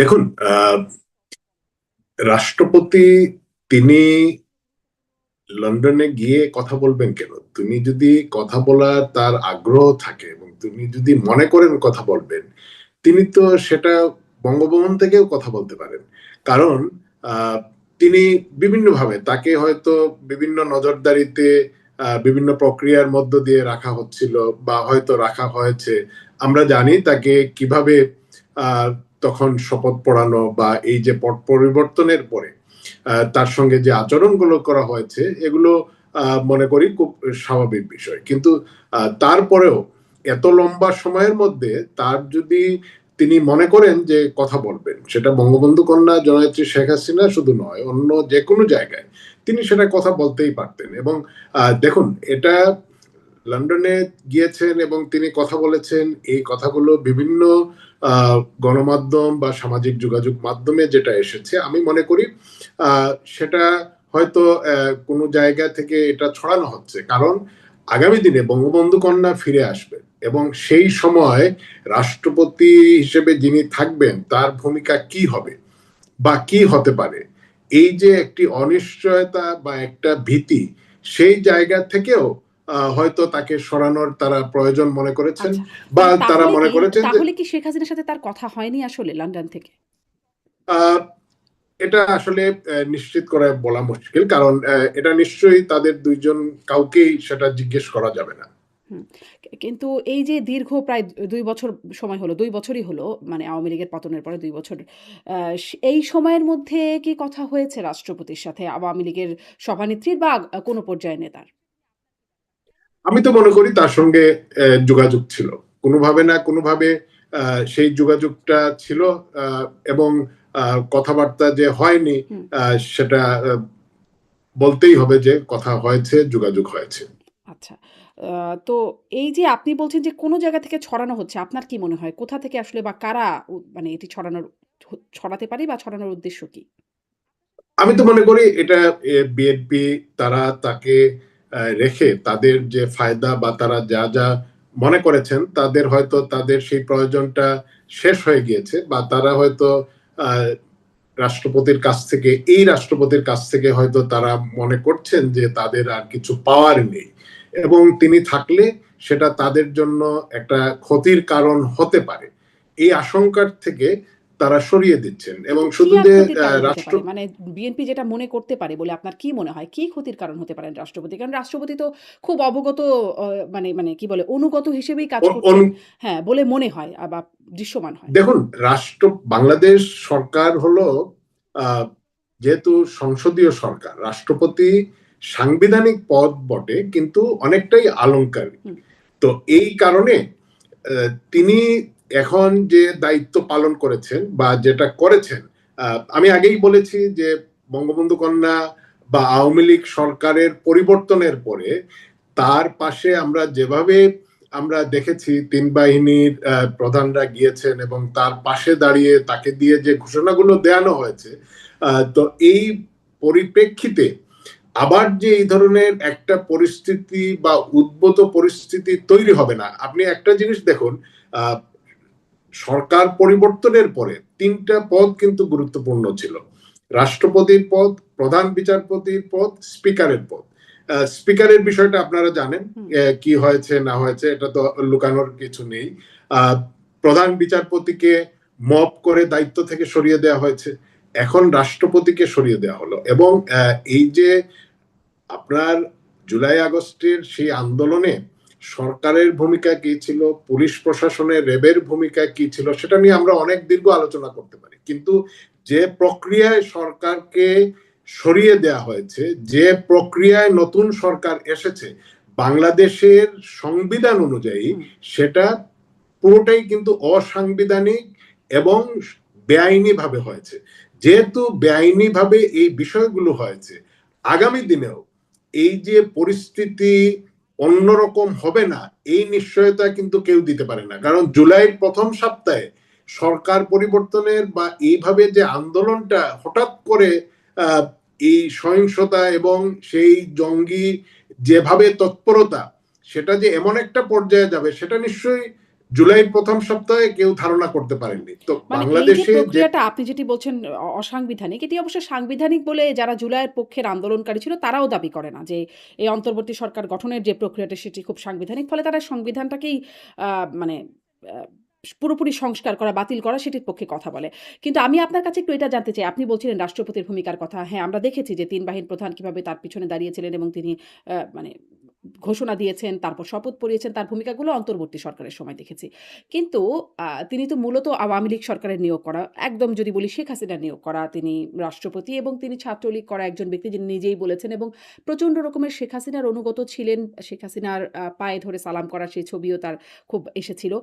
দেখুন, রাষ্ট্রপতি তিনি লন্ডনে গিয়ে কথা বলবেন কেন? তুমি যদি কথা বলার তার আগ্রহ থাকে এবং তুমি যদি মনে করেন কথা বলবেন, তিনি তো সেটা বঙ্গভবন থেকেও কথা বলতে পারেন। কারণ আহ, তিনি বিভিন্নভাবে তাকে হয়তো বিভিন্ন নজরদারিতে বিভিন্ন প্রক্রিয়ার মধ্য দিয়ে রাখা হচ্ছিল বা হয়তো রাখা হয়েছে। আমরা জানি তাকে কিভাবে আহ, তখন শপথ পড়ানো বা এই যে পট পরিবর্তনের পরে তার সঙ্গে যে আচরণগুলো করা হয়েছে এগুলো মনে করি খুব স্বাভাবিক বিষয়। কিন্তু তারপরেও এত লম্বা সময়ের মধ্যে তার যদি তিনি মনে করেন যে কথা বলবেন, সেটা বঙ্গবন্ধু কন্যা জননেত্রী শেখ হাসিনা শুধু নয়, অন্য যে কোনো জায়গায় তিনি সেটা কথা বলতেই পারতেন। এবং দেখুন, এটা লন্ডনে গিয়েছেন এবং তিনি কথা বলেছেন, এই কথাগুলো বিভিন্ন গণমাধ্যম বা সামাজিক যোগাযোগ মাধ্যমে যেটা এসেছে, আমি মনে করি সেটা হয়তো কোনো জায়গা থেকে এটা ছড়ানো হচ্ছে। কারণ আগামী দিনে বঙ্গবন্ধু কন্যা ফিরে আসবেন এবং সেই সময় রাষ্ট্রপতি হিসেবে যিনি থাকবেন তার ভূমিকা কি হবে বা কি হতে পারে, এই যে একটি অনিশ্চয়তা বা একটা ভীতি, সেই জায়গা থেকেও হয়তো তাকে সরানোর তারা প্রয়োজন মনে করেছেন আচ্ছা। বা তারা মনে করেছেন যে তাহলে কি শেখ হাসিনার সাথে তার কথা হয়নি আসলে লন্ডন থেকে? আহ, এটা আসলে নিশ্চিত করে বলা মুশকিল। কারণ এটা নিশ্চয়ই তাদের দুইজন কাউকেই সেটা জিজ্ঞেস করা যাবে না। হুম। কিন্তু এই যে দীর্ঘ প্রায় ২ বছর সময় হলো, ২ বছরই হলো মানে আওয়ামী লীগের পতনের পরে ২ বছর। এই সময়ের মধ্যে কি কথা হয়েছে রাষ্ট্রপতির সাথে আওয়ামী লীগের সভানেত্রীর বা কোনো পর্যায়ের নেতার? আমি তো মনে করি তার সঙ্গে যোগাযোগ ছিল, কোনোভাবে না কোনোভাবে সেই যোগাযোগটা ছিল। এবং কথাবার্তা যে হয়নি হুম। সেটা বলতেই হবে যে কথা হয়েছে, যোগাযোগ হয়েছে। আচ্ছা। আ তো এই যে আপনি বলছেন যে কোন জায়গা থেকে ছড়ানো হচ্ছে, আপনার কি মনে হয়? কোথা থেকে আসলে বা কারা মানে এটি ছড়াতে পারে বা ছড়ানোর উদ্দেশ্য কি? আমি তো মনে করি এটা বিএনপি তারা তাকে রেখে তাদের যে ফায়দা বা তারা যা যা মনে করেছেন, তাদের হয়তো তাদের সেই প্রয়োজনটা শেষ হয়ে গিয়েছে বা তারা হয়তো আহ, রাষ্ট্রপতির কাছ থেকে হয়তো তারা মনে করছেন যে তাদের আর কিছু পাওয়ার নেই এবং তিনি থাকলে সেটা তাদের জন্য একটা ক্ষতির কারণ হতে পারে, এই আশঙ্কার থেকে তারা সরিয়ে দিচ্ছেন। এবং কিন্তু কি শুধু আর যে ক্ষতির কারণ হতে রাষ্ট্র পারে? মানে বিএনপি যেটা মনে করতে পারে বলে আপনার কি মনে হয়? কি ক্ষতির কারণ হতে পারেন রাষ্ট্রপতি? কারণ রাষ্ট্রপতি তো খুব অবগত অ মানে মানে কি বলে অনুগত হিসেবেই কাজ করছেন। হ্যাঁ, বলে মনে হয় বা দৃশ্যমান হয়। দেখুন, বাংলাদেশ সরকার হলো আহ, যেহেতু সংসদীয় সরকার, রাষ্ট্রপতি সাংবিধানিক পদ বটে কিন্তু অনেকটাই অলংকারী। হুম, তো এই কারণে তিনি এখন যে দায়িত্ব পালন করেছেন বা যেটা করেছেন, আমি আগেই বলেছি যে বঙ্গবন্ধু কন্যা বা আওয়ামী লীগ সরকারের পরিবর্তনের পরে তার পাশে আমরা যেভাবে আমরা দেখেছি তিন বাহিনীর প্রধানরা গিয়েছেন এবং তার পাশে দাঁড়িয়ে তাকে দিয়ে যে ঘোষণাগুলো দেওয়ানো হয়েছে, তো এই পরিপ্রেক্ষিতে আবার যে এই ধরনের একটা পরিস্থিতি বা উদ্ভূত পরিস্থিতি তৈরি হবে না। আপনি একটা জিনিস দেখুন, আহ, সরকার পরিবর্তনের পরে তিনটা পদ কিন্তু গুরুত্বপূর্ণ ছিল: রাষ্ট্রপতির পদ, প্রধান বিচারপতির পদ, স্পিকারের পদ। স্পিকারের বিষয়টা আপনারা জানেন হুম। কি হয়েছে না হয়েছে, এটা তো লুকানোর কিছু নেই। আহ, প্রধান বিচারপতিকে মব করে দায়িত্ব থেকে সরিয়ে দেওয়া হয়েছে, এখন রাষ্ট্রপতিকে সরিয়ে দেওয়া হলো। এবং এই যে আপনার জুলাই আগস্টের সেই আন্দোলনে সরকারের ভূমিকা কি ছিল, পুলিশ প্রশাসনের র্যাবের ভূমিকা কি ছিল, সেটা নিয়ে আমরা অনেক দীর্ঘ আলোচনা করতে পারি। কিন্তু যে প্রক্রিয়ায় সরকারকে সরিয়ে দেওয়া হয়েছে, যে প্রক্রিয়ায় নতুন সরকার এসেছে বাংলাদেশের সংবিধান অনুযায়ী, হুম। সেটা পুরোটাই কিন্তু অসাংবিধানিক এবং বেআইনি ভাবে হয়েছে। যেহেতু বেআইনি ভাবে এই বিষয়গুলো হয়েছে, আগামী দিনেও এই যে পরিস্থিতি অন্যরকম হবে না, এই নিশ্চয়তা কিন্তু কেউ দিতে পারে না। কারণ জুলাইয়ের প্রথম সপ্তাহে সরকার পরিবর্তনের বা এইভাবে যে আন্দোলনটা হঠাৎ করে আহ, এই সহিংসতা এবং সেই জঙ্গি যেভাবে তৎপরতা, সেটা যে এমন একটা পর্যায়ে যাবে সেটা নিশ্চয়ই জুলাইয়ের প্রথম সপ্তাহে কেউ ধারণা করতে পারেননি। তো মানে এই যে বাংলাদেশে যে প্রক্রিয়াটা আপনি যেটি বলছেন অসাংবিধানিক, এটি অবশ্য সাংবিধানিক বলে যারা জুলাইয়ের পক্ষের আন্দোলনকারী ছিল তারাও দাবি করে না যে এই অন্তর্বর্তী সরকার গঠনের যে প্রক্রিয়াটা সেটি খুব সাংবিধানিক। ফলে তারা সংবিধানটাকেই আ মানে আ পুরোপুরি সংস্কার করা, বাতিল করা সেটির পক্ষে কথা বলে। কিন্তু আমি আপনার কাছে একটু এটা জানতে চাই। আপনি বলছিলেন রাষ্ট্রপতির ভূমিকার কথা। হ্যাঁ, আমরা দেখেছি যে ৩ বাহিনীর প্রধান কিভাবে তার পিছনে দাঁড়িয়েছিলেন এবং তিনি মানে ঘোষণা দিয়েছেন, তারপর শপথ পড়িয়েছেন। তার ভূমিকাগুলো অন্তর্বর্তী সরকারের সময় দেখেছি। কিন্তু তিনি তো মূলত আওয়ামী লীগ সরকারের নিয়োগ করা। একদম যদি বলি শেখ হাসিনার নিয়োগ করা তিনি রাষ্ট্রপতি এবং তিনি ছাত্রলীগ করা একজন ব্যক্তি যিনি নিজেই বলেছেন এবং প্রচণ্ড রকমের শেখ হাসিনার অনুগত ছিলেন। শেখ হাসিনার পায়ে ধরে সালাম করা সেই ছবিও তার খুব এসেছিল।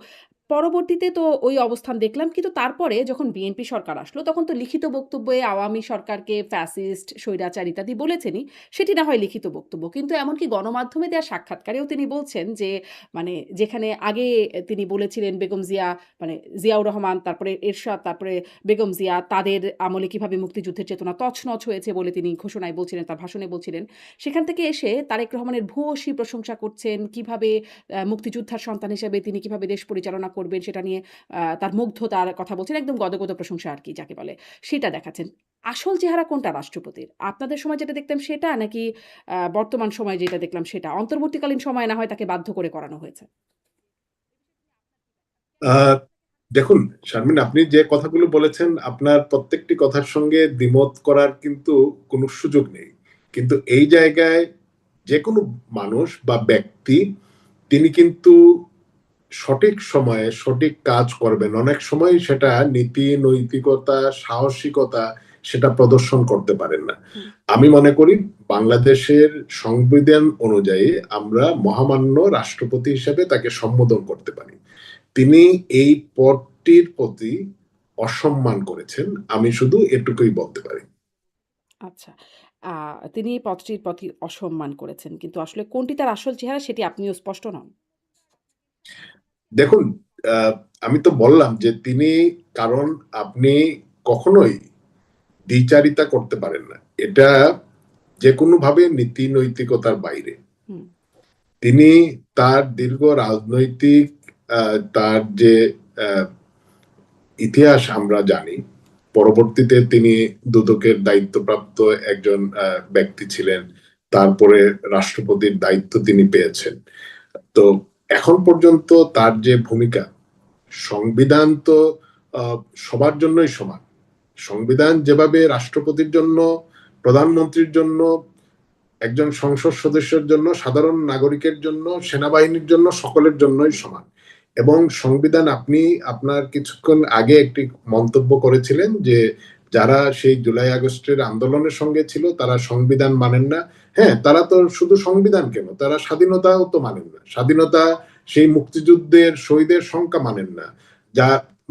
পরবর্তীতে তো ওই অবস্থান দেখলাম। কিন্তু তারপরে যখন বিএনপি সরকার আসলো তখন তো লিখিত বক্তব্যে আওয়ামী সরকারকে ফ্যাসিস্ট, স্বৈরাচার ইত্যাদি বলেছেনই। সেটি না হয় লিখিত বক্তব্য। কিন্তু এমনকি গণমাধ্যমে দেওয়া সাক্ষাৎকারেও তিনি বলছেন যে মানে যেখানে আগে তিনি বলেছিলেন বেগম জিয়া মানে জিয়াউর রহমান, তারপরে এরশাদ, তারপরে বেগম জিয়া তাদের আমলে কিভাবে মুক্তিযুদ্ধের চেতনা তছনছ হয়েছে বলে তিনি ঘোষণায় বলছিলেন, তার ভাষণে বলছিলেন। সেখান থেকে এসে তারেক রহমানের ভূয়সী প্রশংসা করছেন। কিভাবে মুক্তিযোদ্ধার সন্তান হিসেবে তিনি কিভাবে দেশ পরিচালনা করবেন সেটা নিয়ে তার মুগ্ধতার কথা বলছেন। একদম গদগদ প্রশংসা আরকি যাকে বলে, সেটা দেখাচ্ছেন। আসল চেহারা কোনটা রাষ্ট্রপতির? আপনাদের সময় যেটা দেখতাম সেটা নাকি বর্তমান সময়ে যেটা দেখলাম সেটা? অন্তর্বর্তীকালীন সময়ে না হয় তাকে বাধ্য করে করানো হয়েছে। আহ, দেখুন শারমিন, আপনি যে কথাগুলো বলেছেন আপনার প্রত্যেকটি কথার সঙ্গে দ্বিমত করার কিন্তু কোনো সুযোগ নেই। কিন্তু এই জায়গায় যে কোনো মানুষ বা ব্যক্তি তিনি কিন্তু সঠিক সময়ে সঠিক কাজ করবেন, অনেক সময় সেটা নীতি নৈতিকতা সাহসিকতা সেটা প্রদর্শন করতে পারেন না। হুম। আমি মনে করি বাংলাদেশের সংবিধান অনুযায়ী আমরা মহামান্য রাষ্ট্রপতি হিসেবে তাকে সম্বোধন করতে পারি। তিনি এই পদটির প্রতি অসম্মান করেছেন, আমি শুধু এটুকুই বলতে পারি। আচ্ছা। আ তিনি এই পদটির প্রতি অসম্মান করেছেন। কিন্তু আসলে কোনটি তার আসল চেহারা সেটি আপনিও স্পষ্ট নন। দেখুন, আহ, আমি তো বললাম যে তিনি, কারণ আপনি কখনোই দ্বিচারিতা করতে পারেন না, এটা যে কোনো ভাবে নীতি নৈতিকতার বাইরে। হুম। তিনি তার দীর্ঘ রাজনৈতিক তার যে আহ, ইতিহাস আমরা জানি। পরবর্তীতে তিনি দুদকের দায়িত্বপ্রাপ্ত একজন ব্যক্তি ছিলেন, তারপরে রাষ্ট্রপতির দায়িত্ব তিনি পেয়েছেন। তো এখন পর্যন্ত তার যে ভূমিকা, সংবিধান তো সবার জন্যই সমান। সংবিধান যেভাবে রাষ্ট্রপতির জন্য, প্রধানমন্ত্রীর জন্য, একজন সংসদ সদস্যের জন্য, সাধারণ নাগরিকের জন্য, সেনাবাহিনীর জন্য, সকলের জন্যই সমান। এবং সংবিধান, আপনি আপনার কিছুক্ষণ আগে একটি মন্তব্য করেছিলেন যে যারা সেই জুলাই আগস্টের আন্দোলনের সঙ্গে ছিল তারা সংবিধান মানেন না। হ্যাঁ, তারা তো শুধু সংবিধান কেন, তারা স্বাধীনতাও তো মানেন না। স্বাধীনতা, সেই মুক্তিযুদ্ধের শহীদের সংখ্যা মানেন না। যা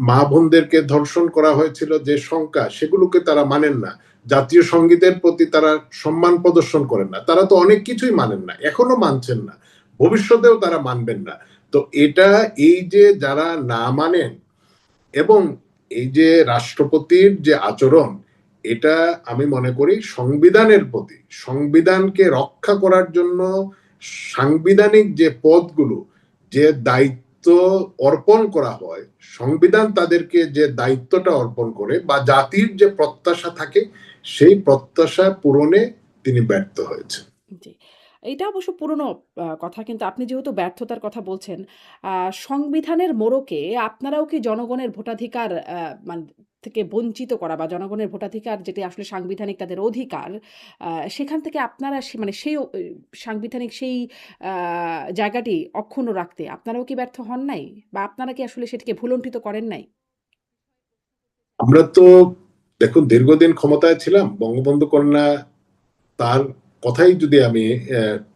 মা বোনদেরকে ধর্ষণ করা হয়েছিল যে সংখ্যা, সেগুলোকে তারা মানেন না। জাতীয় সঙ্গীতের প্রতি তারা সম্মান প্রদর্শন করেন না। তারা তো অনেক কিছুই মানেন না, এখনো মানছেন না, ভবিষ্যতেও তারা মানবেন না। তো এটা, এই যে যারা না মানেন এবং এই যে রাষ্ট্রপতির যে আচরণ, এটা আমি মনে করি সংবিধানের প্রতি, সংবিধানকে রক্ষা করার জন্য সাংবিধানিক যে পদগুলো, যে দায়িত্ব অর্পণ করা হয়, সংবিধান তাদেরকে যে দায়িত্বটা অর্পণ করে বা জাতির যে প্রত্যাশা থাকে, সেই প্রত্যাশা পূরণে তিনি ব্যর্থ হয়েছেন। জি। এইটা অবশ্য পুরনো কথা কিন্তু আপনি যেহেতু ব্যর্থতার কথা বলছেন, আ সংবিধানের মোড়কে আপনারাও কি জনগণের ভোটাধিকার মান থেকে বঞ্চিত করা বা জনগণের ভোটাধিকার যেটি আসলে সাংবিধানিক তাদের অধিকার, আ সেখান থেকে আপনারা মানে সেই সাংবিধানিক সেই আ জায়গাটি অক্ষুণ্ণ রাখতে আপনারাও কি ব্যর্থ হন নাই? বা আপনারা কি আসলে সেটিকে ভুলণ্ঠিত করেন নাই? আমরা তো, দেখুন, দীর্ঘদিন ক্ষমতায় ছিলাম। বঙ্গবন্ধু কন্যা, তার কথাই যদি আমি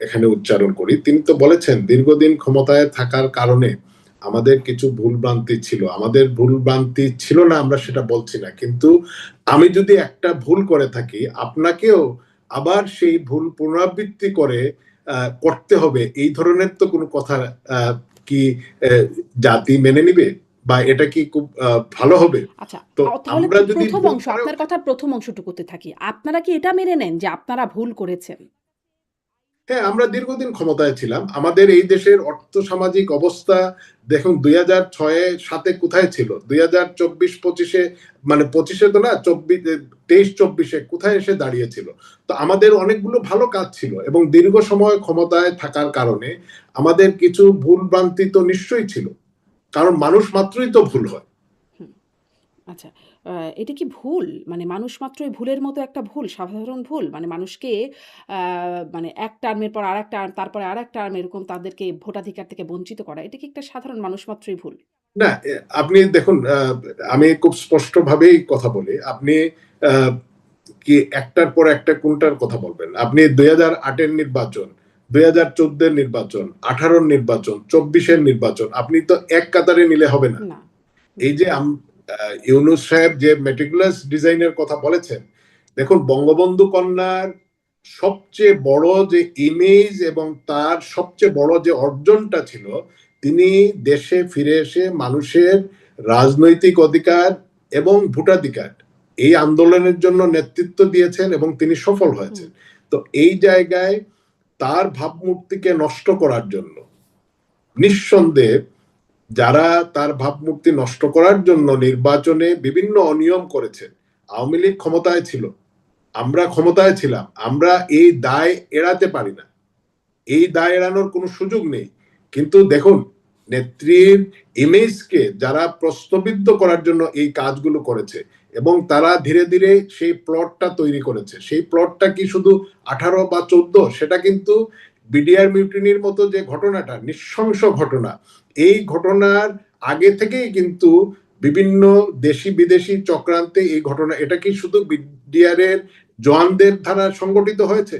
এখানে উচ্চারণ করি, তিনি তো বলেছেন দীর্ঘদিন ক্ষমতায় থাকার কারণে আমাদের কিছু ভুল ভ্রান্তি ছিল। আমাদের ভুল ভ্রান্তি ছিল না আমরা সেটা বলছি না, কিন্তু আমি যদি একটা ভুল করে থাকি, আপনাকেও আবার সেই ভুল পুনরাবৃত্তি করে করতে হবে, এই ধরনের তো কোনো কথা কি জাতি মেনে নিবে? বা এটা কি খুব ভালো হবে? আচ্ছা, তো তাহলে আমরা যদি ১ম ভুল অংশ, করেও আপনার কথার ১ম অংশটুকুতে থাকি। আপনারা কি এটা মেনে নেন যে আপনারা ভুল করেছেন? হ্যাঁ, আমরা দীর্ঘদিন ক্ষমতায় ছিলাম। আমাদের এই দেশের অর্থ সামাজিক অবস্থা দেখুন 2006-7 কোথায় ছিল, 2024-25 মানে 25 তো না, 23-24 কোথায় এসে দাঁড়িয়েছিল। তো আমাদের অনেকগুলো ভালো কাজ ছিল এবং দীর্ঘ সময় ক্ষমতায় থাকার কারণে আমাদের কিছু ভুল ভ্রান্তি তো নিশ্চয়ই ছিল, কারণ মানুষ মাত্রই তো ভুল হয়। হুম, আচ্ছা। আ এটা কি ভুল? মানে মানুষ মাত্রই ভুলের মতো একটা ভুল, সাধারণ ভুল? মানে মানুষকে আ মানে এক টার্মের পর আরেক টার্ম, তারপরে আরেক টার্ম এরকম তাদেরকে ভোটাধিকার থেকে বঞ্চিত করা। এটা কি একটা সাধারণ মানুষ মাত্রই ভুল? না, আপনি দেখুন, আমি খুব স্পষ্ট ভাবেই কথা বলি। আপনি আহ, কি একটার পর একটা কোনটার কথা বলবেন? আপনি 2008-এর নির্বাচন, 2014-এর নির্বাচন, 18-র নির্বাচন, 24-এর নির্বাচন, আপনি তো এক কাতারে নিলে হবে না। না। হুম, এই যে ইউনূস সাহেব যে মেটিকুলাস ডিজাইনের কথা বলেছেন, দেখুন বঙ্গবন্ধু কন্যার সবচেয়ে বড় যে ইমেজ এবং তার সবচেয়ে বড় যে অর্জনটা ছিল, তিনি দেশে ফিরে এসে মানুষের রাজনৈতিক অধিকার এবং ভোটাধিকার এই আন্দোলনের জন্য নেতৃত্ব দিয়েছেন এবং তিনি সফল হুম, হয়েছেন। তো এই জায়গায় তার ভাবমূর্তিকে নষ্ট করার জন্য নিঃসন্দেহে যারা তার ভাবমূর্তি নষ্ট করার জন্য নির্বাচনে বিভিন্ন অনিয়ম করেছে, আওয়ামী লীগ ক্ষমতায় ছিল, আমরা ক্ষমতায় ছিলাম, আমরা এই দায় এড়াতে পারি না, এই দায় এড়ানোর কোনো সুযোগ নেই। কিন্তু দেখুন, নেত্রীর ইমেজকে যারা প্রশ্নবিদ্ধ করার জন্য এই কাজগুলো করেছে এবং তারা ধীরে ধীরে সেই প্লটটা তৈরি করেছে, সেই প্লটটা কি শুধু 18 বা 14, সেটা কিন্তু বিডিআর মিউটিনির মতো যে ঘটনাটা নৃশংস ঘটনা, এই ঘটনার আগে থেকেই কিন্তু বিভিন্ন দেশি বিদেশি চক্রান্তে এই ঘটনা, এটা কি শুধু বিডিআর এর জওয়ানদের দ্বারা সংগঠিত হয়েছে?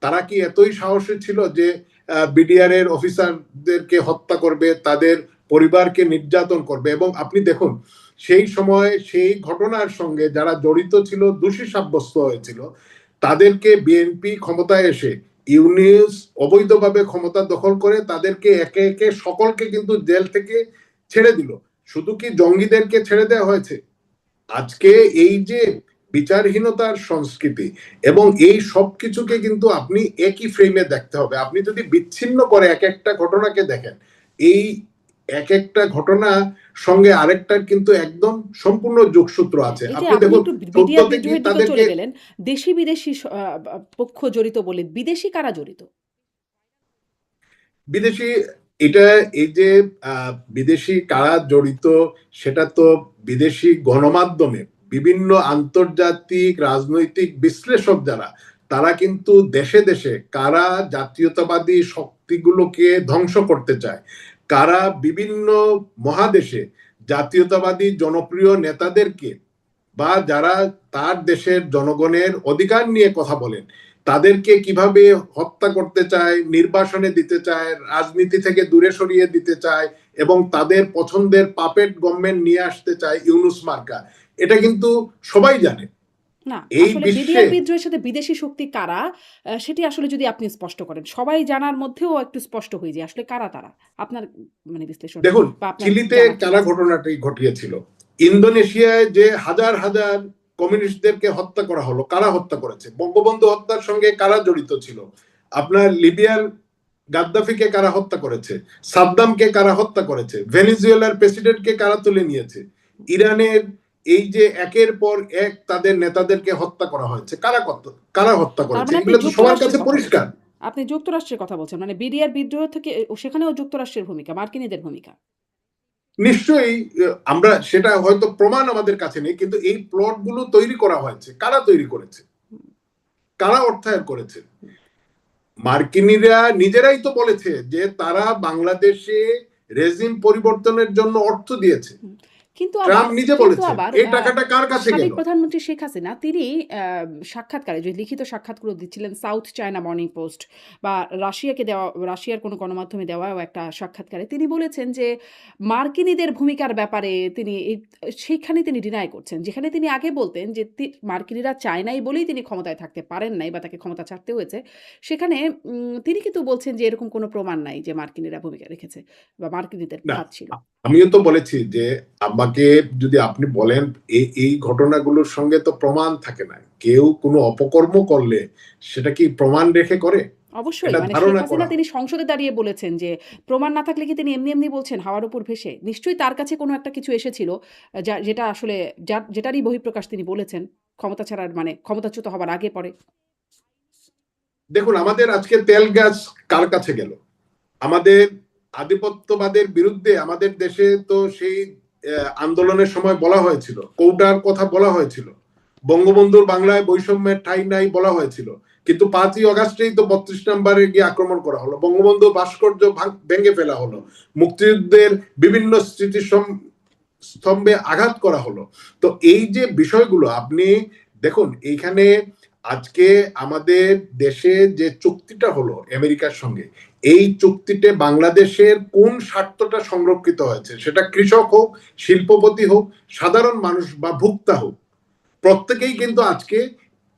তারা কি এতই সাহসী ছিল যে বিডিআর এর অফিসারদেরকে হত্যা করবে, তাদের পরিবারকে নির্যাতন করবে? এবং আপনি দেখুন, সেই সময় সেই ঘটনার সঙ্গে যারা জড়িত ছিল, দোষী সাব্যস্ত হয়েছিল, তাদেরকে বিএনপি ক্ষমতায় এসে ইউনিয়স অবৈধভাবে ক্ষমতা দখল করে তাদেরকে একে একে সকলকে কিন্তু জেল থেকে ছেড়ে দিল। শুধু কি জঙ্গিদেরকে ছেড়ে দেওয়া হয়েছে? আজকে এই যে বিচারহীনতার সংস্কৃতি এবং এই সব কিছুকে কিন্তু আপনি একই ফ্রেমে দেখতে হবে। আপনি যদি বিচ্ছিন্ন করে এক একটা ঘটনাকে দেখেন, এই এক একটা ঘটনা সঙ্গে আরেকটার কিন্তু একদম সম্পূর্ণ যোগসূত্র হ্যাঁ, আছে। এই যে আপনি আপনি দেখুন, একটু বিডিআর 14-তে কি বিদ্রোহের দিকেও তাদেরকে চলে গেলেন। দেশি বিদেশি পক্ষ জড়িত বলে, বিদেশি কারা জড়িত? বিদেশি, এটা এই যে বিদেশি কারা জড়িত, সেটা তো বিদেশি গণমাধ্যমে বিভিন্ন আন্তর্জাতিক রাজনৈতিক বিশ্লেষক যারা, তারা কিন্তু দেশে দেশে কারা জাতীয়তাবাদী শক্তিগুলোকে ধ্বংস করতে চায়, কারা বিভিন্ন মহাদেশে জাতীয়তাবাদী জনপ্রিয় নেতাদেরকে বা যারা তার দেশের জনগণের অধিকার নিয়ে কথা বলেন, তাদেরকে কিভাবে হত্যা করতে চায়, নির্বাসনে দিতে চায়, রাজনীতি থেকে দূরে সরিয়ে দিতে চায় এবং তাদের পছন্দের পাপেট গভর্নমেন্ট নিয়ে আসতে চায় ইউনুস মার্কা, এটা কিন্তু সবাই জানে না, এই আসলে বিশ্বে। বিডিআর বিদ্রোহের সাথে বিদেশি শক্তি কারা, সেটি আসলে যদি আপনি স্পষ্ট করেন। সবাই জানার মধ্যেও একটু স্পষ্ট হয়ে যায় আসলে কারা তারা? আপনার মানে বিশ্লেষণ দেখুন, বা আপনার চিলিতে জানার কি কারা আছে? ঘটনাটি ঘটিয়েছিল, ইন্দোনেশিয়ায় যে হাজার হাজার কমিউনিস্টদেরকে হত্যা করা হলো, কারা হত্যা করেছে? বঙ্গবন্ধু হত্যার সঙ্গে কারা জড়িত ছিল? আপনার লিবিয়ার গাদ্দাফিকে কারা হত্যা করেছে? সাদ্দামকে কারা হত্যা করেছে? ভেনিজুয়েলার প্রেসিডেন্টকে কারা তুলে নিয়েছে? ইরানের এই যে একের পর এক তাদের নেতাদেরকে হত্যা করা হয়েছে, কারা হত্যা তার করেছে? মানে আপনি এগুলো তো সবার যুক্তরাষ্ট্রের কাছে কথা পরিষ্কার। বলছেন। আপনি যুক্তরাষ্ট্রের কথা বলছেন। মানে বিডিআর বিদ্রোহ থেকে সেখানেও যুক্তরাষ্ট্রের ভূমিকা, মার্কিনীদের ভূমিকা। নিশ্চয়ই, আমরা সেটা হয়তো প্রমাণ আমাদের কাছে নেই, কিন্তু এই প্লট গুলো তৈরি করা হয়েছে, কারা তৈরি করেছে, হুম, কারা অর্থায়ন করেছে? হুম, মার্কিনীরা নিজেরাই তো বলেছে যে তারা বাংলাদেশে রেজিম পরিবর্তনের জন্য অর্থ দিয়েছে। হুম। কিন্তু আবার ট্রাম্প নিজে কিন্তু বলেছেন, আবার এই টাকাটা কার কাছে সাবেক গেল? প্রধানমন্ত্রী শেখ হাসিনা তিনি আ সাক্ষাৎকারে যে লিখিত সাক্ষাৎগুলো দিচ্ছিলেন সাউথ চায়না মর্নিং পোস্ট বা রাশিয়ার কোনো গণমাধ্যমে দেওয়াও একটা সাক্ষাৎকারে তিনি বলেছেন যে মার্কিনীদের ভূমিকার ব্যাপারে তিনি সেইখানে তিনি ডিনাই করছেন। যেখানে তিনি আগে বলতেন যে মার্কিনীরা চায় নাই বলেই তিনি ক্ষমতায় থাকতে পারেন নাই বা তাকে ক্ষমতা ছাড়তে হয়েছে। সেখানে তিনি কিন্তু বলছেন যে এরকম কোনো প্রমাণ নাই যে মার্কিনীরা ভূমিকা রেখেছে বা মার্কিনীদের না, হাত ছিল। আমিও তো বলেছি যে আমাকে যদি আপনি বলেন, এই ঘটনাগুলোর সঙ্গে তো প্রমাণ থাকে না। কেউ কোনো অপকর্ম করলে সেটা কি প্রমাণ রেখে করে? অবশ্যই এটা মানে শেখ ধারণা হাসিনা করা তিনি হয়। সংসদে দাঁড়িয়ে বলেছেন যে প্রমাণ না থাকলে কি তিনি এমনি এমনি বলছেন হাওয়ার উপর ভেসে? নিশ্চয়ই তার কাছে কোনো একটা কিছু এসেছিল যেটা আসলে যেটারই বহিঃপ্রকাশ তিনি বলেছেন। ক্ষমতা ছাড়ার মানে ক্ষমতাচ্যুত হবার আগে পরে। দেখুন, আমাদের আজকে তেল গ্যাস কার কাছে গেল? আমাদের আধিপত্যবাদের বিরুদ্ধে আমাদের দেশে তো সেই আন্দোলনের সময় বলা হয়েছিল, কৌটার কথা বলা হয়েছিল, বঙ্গবন্ধুর বাংলায় বৈষম্যের ঠাঁই নাই বলা হয়েছিল, কিন্তু 5ই অগাস্টেই তো 32 নম্বরে গিয়ে আক্রমণ করা হলো, বঙ্গবন্ধু ভাস্কর্য ভেঙে ফেলা হলো, মুক্তিযুদ্ধের বিভিন্ন স্মৃতি স্তম্ভে আঘাত করা হলো। তো এই যে বিষয়গুলো আপনি দেখুন, এইখানে আজকে আমাদের দেশে যে চুক্তিটা হলো আমেরিকার সঙ্গে, এই চুক্তিতে বাংলাদেশের কোন স্বার্থটা সংরক্ষিত হয়েছে? সেটা কৃষক হোক, শিল্পপতি হোক, সাধারণ মানুষ বা ভোক্তা হোক, প্রত্যেকেই কিন্তু আজকে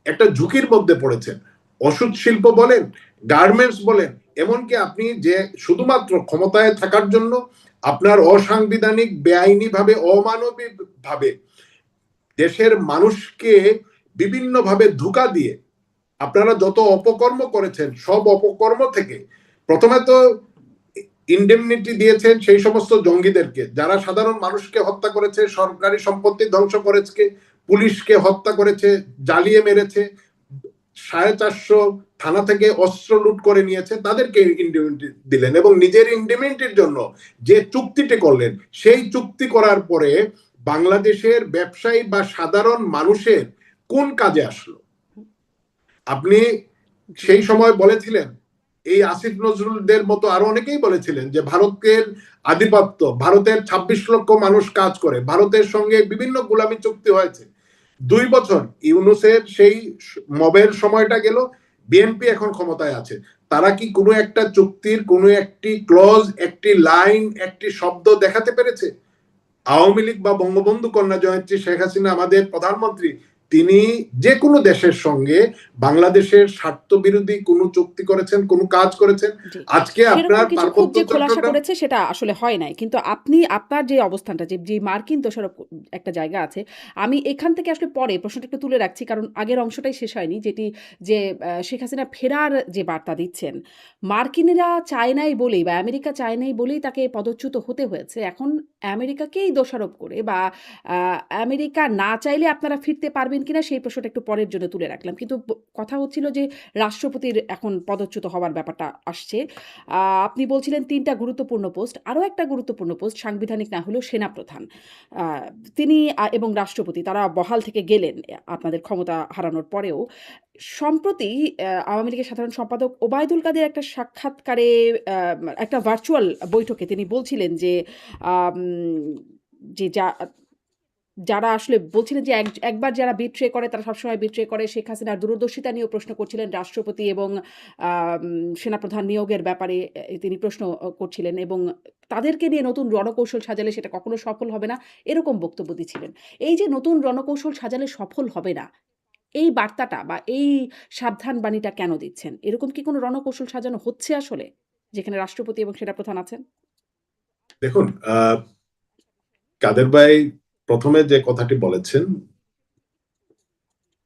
একটা ঝুঁকির মধ্যে পড়েছেন। ওষুধ শিল্প বলেন, গার্মেন্টস বলেন, এমনকি আপনি যে শুধুমাত্র ক্ষমতায় থাকার জন্য আপনার অসাংবিধানিক, বেআইনি ভাবে, অমানবিক ভাবে দেশের মানুষকে বিভিন্ন ভাবে ধোঁকা দিয়ে আপনারা যত অপকর্ম করেছেন, সব অপকর্ম থেকে প্রথমে তো ইন্ডেমনিটি দিয়েছেন সেই সমস্ত জঙ্গিদেরকে যারা সাধারণ মানুষকে হত্যা করেছে, সরকারি সম্পত্তি ধ্বংস করেছে, পুলিশকে হত্যা করেছে, জ্বালিয়ে মেরেছে, 450 থানা থেকে অস্ত্র লুট করে নিয়েছে, তাদেরকে ইন্ডেমনিটি দিলেন এবং নিজের ইন্ডেমনিটির জন্য যে চুক্তিটি করলেন, সেই চুক্তি করার পরে বাংলাদেশের ব্যবসায়ী বা সাধারণ মানুষের কোন কাজে আসলো? আপনি জি, সেই সময় বলেছিলেন, এই আসিফ নজরুলদের মতো আরো অনেকেই বলেছিলেন যে ভারতের আধিপত্য, ভারতের 26 লক্ষ মানুষ কাজ করে, ভারতের সঙ্গে বিভিন্ন গোলামী চুক্তি হয়েছে। 2 বছর ইউনুসের সেই মবের সময়টা গেল, বিএনপি এখন ক্ষমতায় আছে। তারা কি কোনো একটা চুক্তির কোনো একটি ক্লজ, একটি লাইন, একটি শব্দ দেখাতে পেরেছে? আওয়ামী লীগ বা বঙ্গবন্ধু কন্যা জয়ন্তী শেখ হাসিনা আমাদের প্রধানমন্ত্রী, তিনি যে কোনো দেশের সঙ্গে বাংলাদেশের স্বার্থ বিরোধী কোনো চুক্তি করেছেন, কোনো কাজ করেছেন? জি। আজকে সেরকম আপনার কিছু খুব পার্বত্য যে খোলাসা চট্টগ্রাম, করেছে সেটা আসলে হয় নাই। কিন্তু আপনার যে অবস্থানটা যে মার্কিন দোষারোপ একটা জায়গা আছে, আমি এখান থেকে আসলে পরে প্রশ্নটা একটু তুলে রাখছি। কারণ আগের অংশটাই শেষ হয়নি। যেটি যে শেখ হাসিনা ফেরার যে বার্তা দিচ্ছেন, মার্কিনিরা চায় নাই বলেই বা আমেরিকা চায় নাই বলেই তাকে পদচ্যুত হতে হয়েছে। এখন আমেরিকাকেই দোষারোপ করে বা আ আমেরিকা না চাইলে আপনারা ফিরতে পারবেন কিনা সেই প্রশ্নটা একটু পরের জন্য তুলে রাখলাম। কিন্তু কথা হচ্ছিল যে রাষ্ট্রপতির এখন পদচ্যুত হওয়ার ব্যাপারটা আসছে। আ আপনি বলছিলেন ৩ টা গুরুত্বপূর্ণ পোস্ট। আরো একটা গুরুত্বপূর্ণ পোস্ট সাংবিধানিক না হলেও সেনাপ্রধান। আ তিনি এবং রাষ্ট্রপতি তারা বহাল থেকে গেলেন আপনাদের ক্ষমতা হারানোর পরেও। সম্প্রতি আওয়ামী লীগের সাধারণ সম্পাদক ওবায়দুল কাদের একটা সাক্ষাৎকারে একটা ভার্চুয়াল বৈঠকে তিনি বলছিলেন যে আম যে যারা আসলে বলছিলেন যে একবার যারা বিট্রে করে তারা সবসময় বিট্রে করে। শেখ হাসিনার দূরদর্শিতা নিয়েও প্রশ্ন করছিলেন রাষ্ট্রপতি এবং আম সেনাপ্রধান নিয়োগের ব্যাপারে তিনি প্রশ্ন করছিলেন এবং তাদেরকে নিয়ে নতুন রণকৌশল সাজালে সেটা কখনো সফল হবে না, এরকম বক্তব্য দিচ্ছিলেন। এই যে নতুন রণকৌশল সাজালে সফল হবে না, এই বার্তাটা বা এই সাবধান বাণীটা কেন দিচ্ছেন? এরকম কি কোনো রণকৌশল সাজানো হচ্ছে আসলে? যেখানে রাষ্ট্রপতি এবং সেনাপ্রধান আছেন? দেখুন, কাদের ভাই প্রথমে যে কথাটি বলেছেন,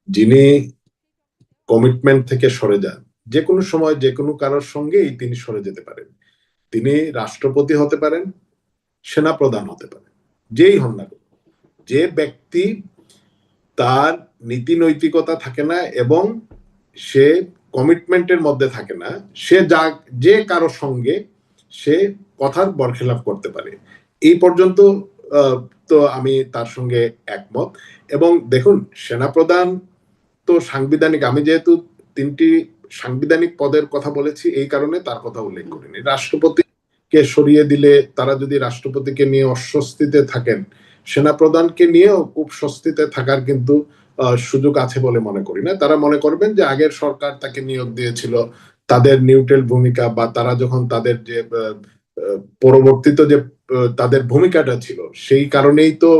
যিনি কমিটমেন্ট থেকে সরে যান, যে কোনো সময় যে কোনো কারোর সঙ্গেই তিনি সরে যেতে পারেন। তিনি রাষ্ট্রপতি হতে পারেন, সেনাপ্রধান হতে পারেন, যেই হন না কেন। যে ব্যক্তি তার নীতি নৈতিকতা থাকে না এবং সে কমিটমেন্টের মধ্যে থাকে না, সে যে কারো সঙ্গে সে কথার বরখেলাপ করতে পারে। এই পর্যন্ত আহ, তো আমি তার সঙ্গে একমত। এবং দেখুন, সেনাপ্রধান তো সাংবিধানিক, আমি যেহেতু 3টি সাংবিধানিক পদের কথা বলেছি এই কারণে তার কথা উল্লেখ হুম, করিনি। রাষ্ট্রপতিকে সরিয়ে দিলে তারা যদি রাষ্ট্রপতিকে নিয়ে অস্বস্তিতে থাকেন, সেনাপ্রধানকে নিয়েও খুব স্বস্তিতে থাকার কিন্তু সুযোগ আছে বলে মনে করি না। তারা মনে করবেন যে আগের সরকার তাকে নিয়োগ দিয়েছিল, তাদের নিউট্রাল ভূমিকা বা তারা যখন তাদের যে পরবর্তীতে যে তাদের ভূমিকাটা ছিল, সেই কারণেই তো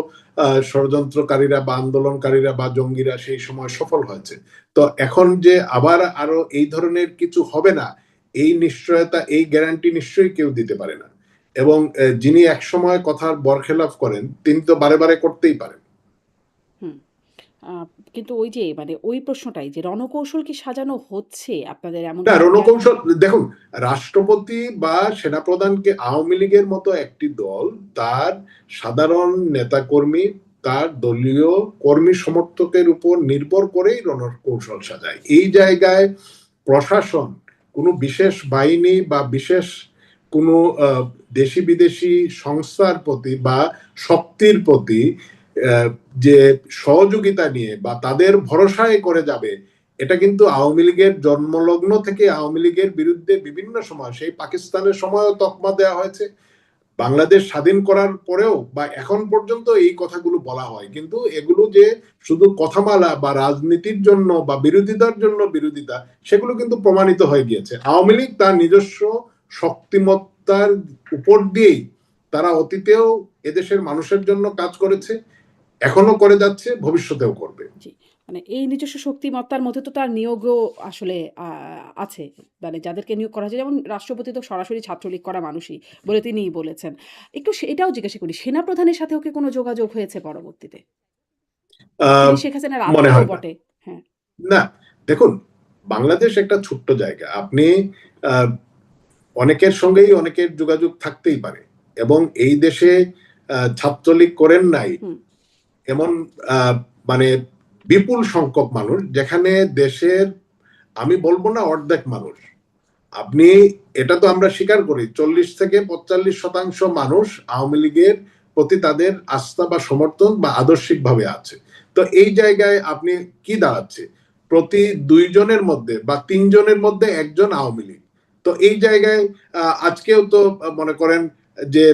ষড়যন্ত্রকারীরা বা আন্দোলনকারীরা বা জঙ্গিরা সেই সময় সফল হয়েছে। তো এখন যে আবার আরো এই ধরনের কিছু হবে না, এই নিশ্চয়তা, এই গ্যারান্টি নিশ্চয়ই কেউ দিতে পারে না। এবং যিনি একসময় কথার বরখেলাপ করেন তিনি তো বারে বারে করতেই পারেন। হুম। আ কিন্তু ওই যে মানে ওই প্রশ্নটাই যে রণকৌশল কি সাজানো হচ্ছে আপনাদের এমন না, কি আপনার রণকৌশল দেখুন, রাষ্ট্রপতি বা সেনাপ্রধানকে আওয়ামী লীগের মতো একটি দল তার সাধারণ নেতাকর্মী, তার দলীয় কর্মী সমর্থকের উপর নির্ভর করেই রণকৌশল সাজায়। এই জায়গায় প্রশাসন কোনো বিশেষ বাহিনী বা বিশেষ কোনো দেশি বিদেশি সংস্থার প্রতি বা শক্তির প্রতি যে সহযোগিতা নিয়ে বা তাদের ভরসায় করে যাবে, এটা কিন্তু আওয়ামী লীগের জন্মলগ্ন থেকে আওয়ামী লীগের বিরুদ্ধে বিভিন্ন সময়, সেই পাকিস্তানের সময়ও তকমা দেওয়া হয়েছে, বাংলাদেশ স্বাধীন করার পরেও বা এখন পর্যন্ত এই কথাগুলো বলা হয়, কিন্তু এগুলো যে শুধু কথামালা বা রাজনীতির জন্য বা বিরোধিতার জন্য বিরোধিতা, সেগুলো কিন্তু প্রমাণিত হয়ে গিয়েছে। আওয়ামী লীগ তার নিজস্ব শক্তিমত্তার উপর দিয়েই তারা অতীতেও এদেশের মানুষের জন্য কাজ করেছে, এখনো করে যাচ্ছে, ভবিষ্যতেও করবে। জি, মানে এই নিজস্ব শক্তিমত্তার মধ্যে তো তার নিয়োগও আসলে আছে। মানে যাদেরকে নিয়োগ করা হয়েছে, যেমন রাষ্ট্রপতি তো সরাসরি ছাত্রলীগ করা মানুষই বলে তিনিই বলেছেন। একটু এটাও জিজ্ঞাসা করি, সেনাপ্রধানের সাথেও কি কোনো যোগাযোগ হয়েছে পরবর্তীতে? আহ, তিনি শেখ হাসিনার মনে আত্মীয়ও হয় না। বটে। হ্যাঁ। না, দেখুন, বাংলাদেশ একটা ছোট্ট জায়গা। আপনি আহ, অনেকের সঙ্গেই অনেকের যোগাযোগ থাকতেই পারে, এবং এই দেশে ছাত্রলীগ করেন নাই হুম, এমন আহ, মানে বিপুল সংখ্যক মানুষ, যেখানে দেশের, আমি বলবো না অর্ধেক মানুষ, আপনি, এটা তো আমরা স্বীকার করি, 40 থেকে 45% মানুষ আওয়ামী লীগের প্রতি তাদের আস্থা বা সমর্থন বা আদর্শিক ভাবে আছে। তো এই জায়গায় আপনি কি দাঁড়াচ্ছে, প্রতি 2 জনের মধ্যে বা 3 জনের মধ্যে একজন আওয়ামী লীগ। তো এই জায়গায় আজকেও তো মনে করেন যে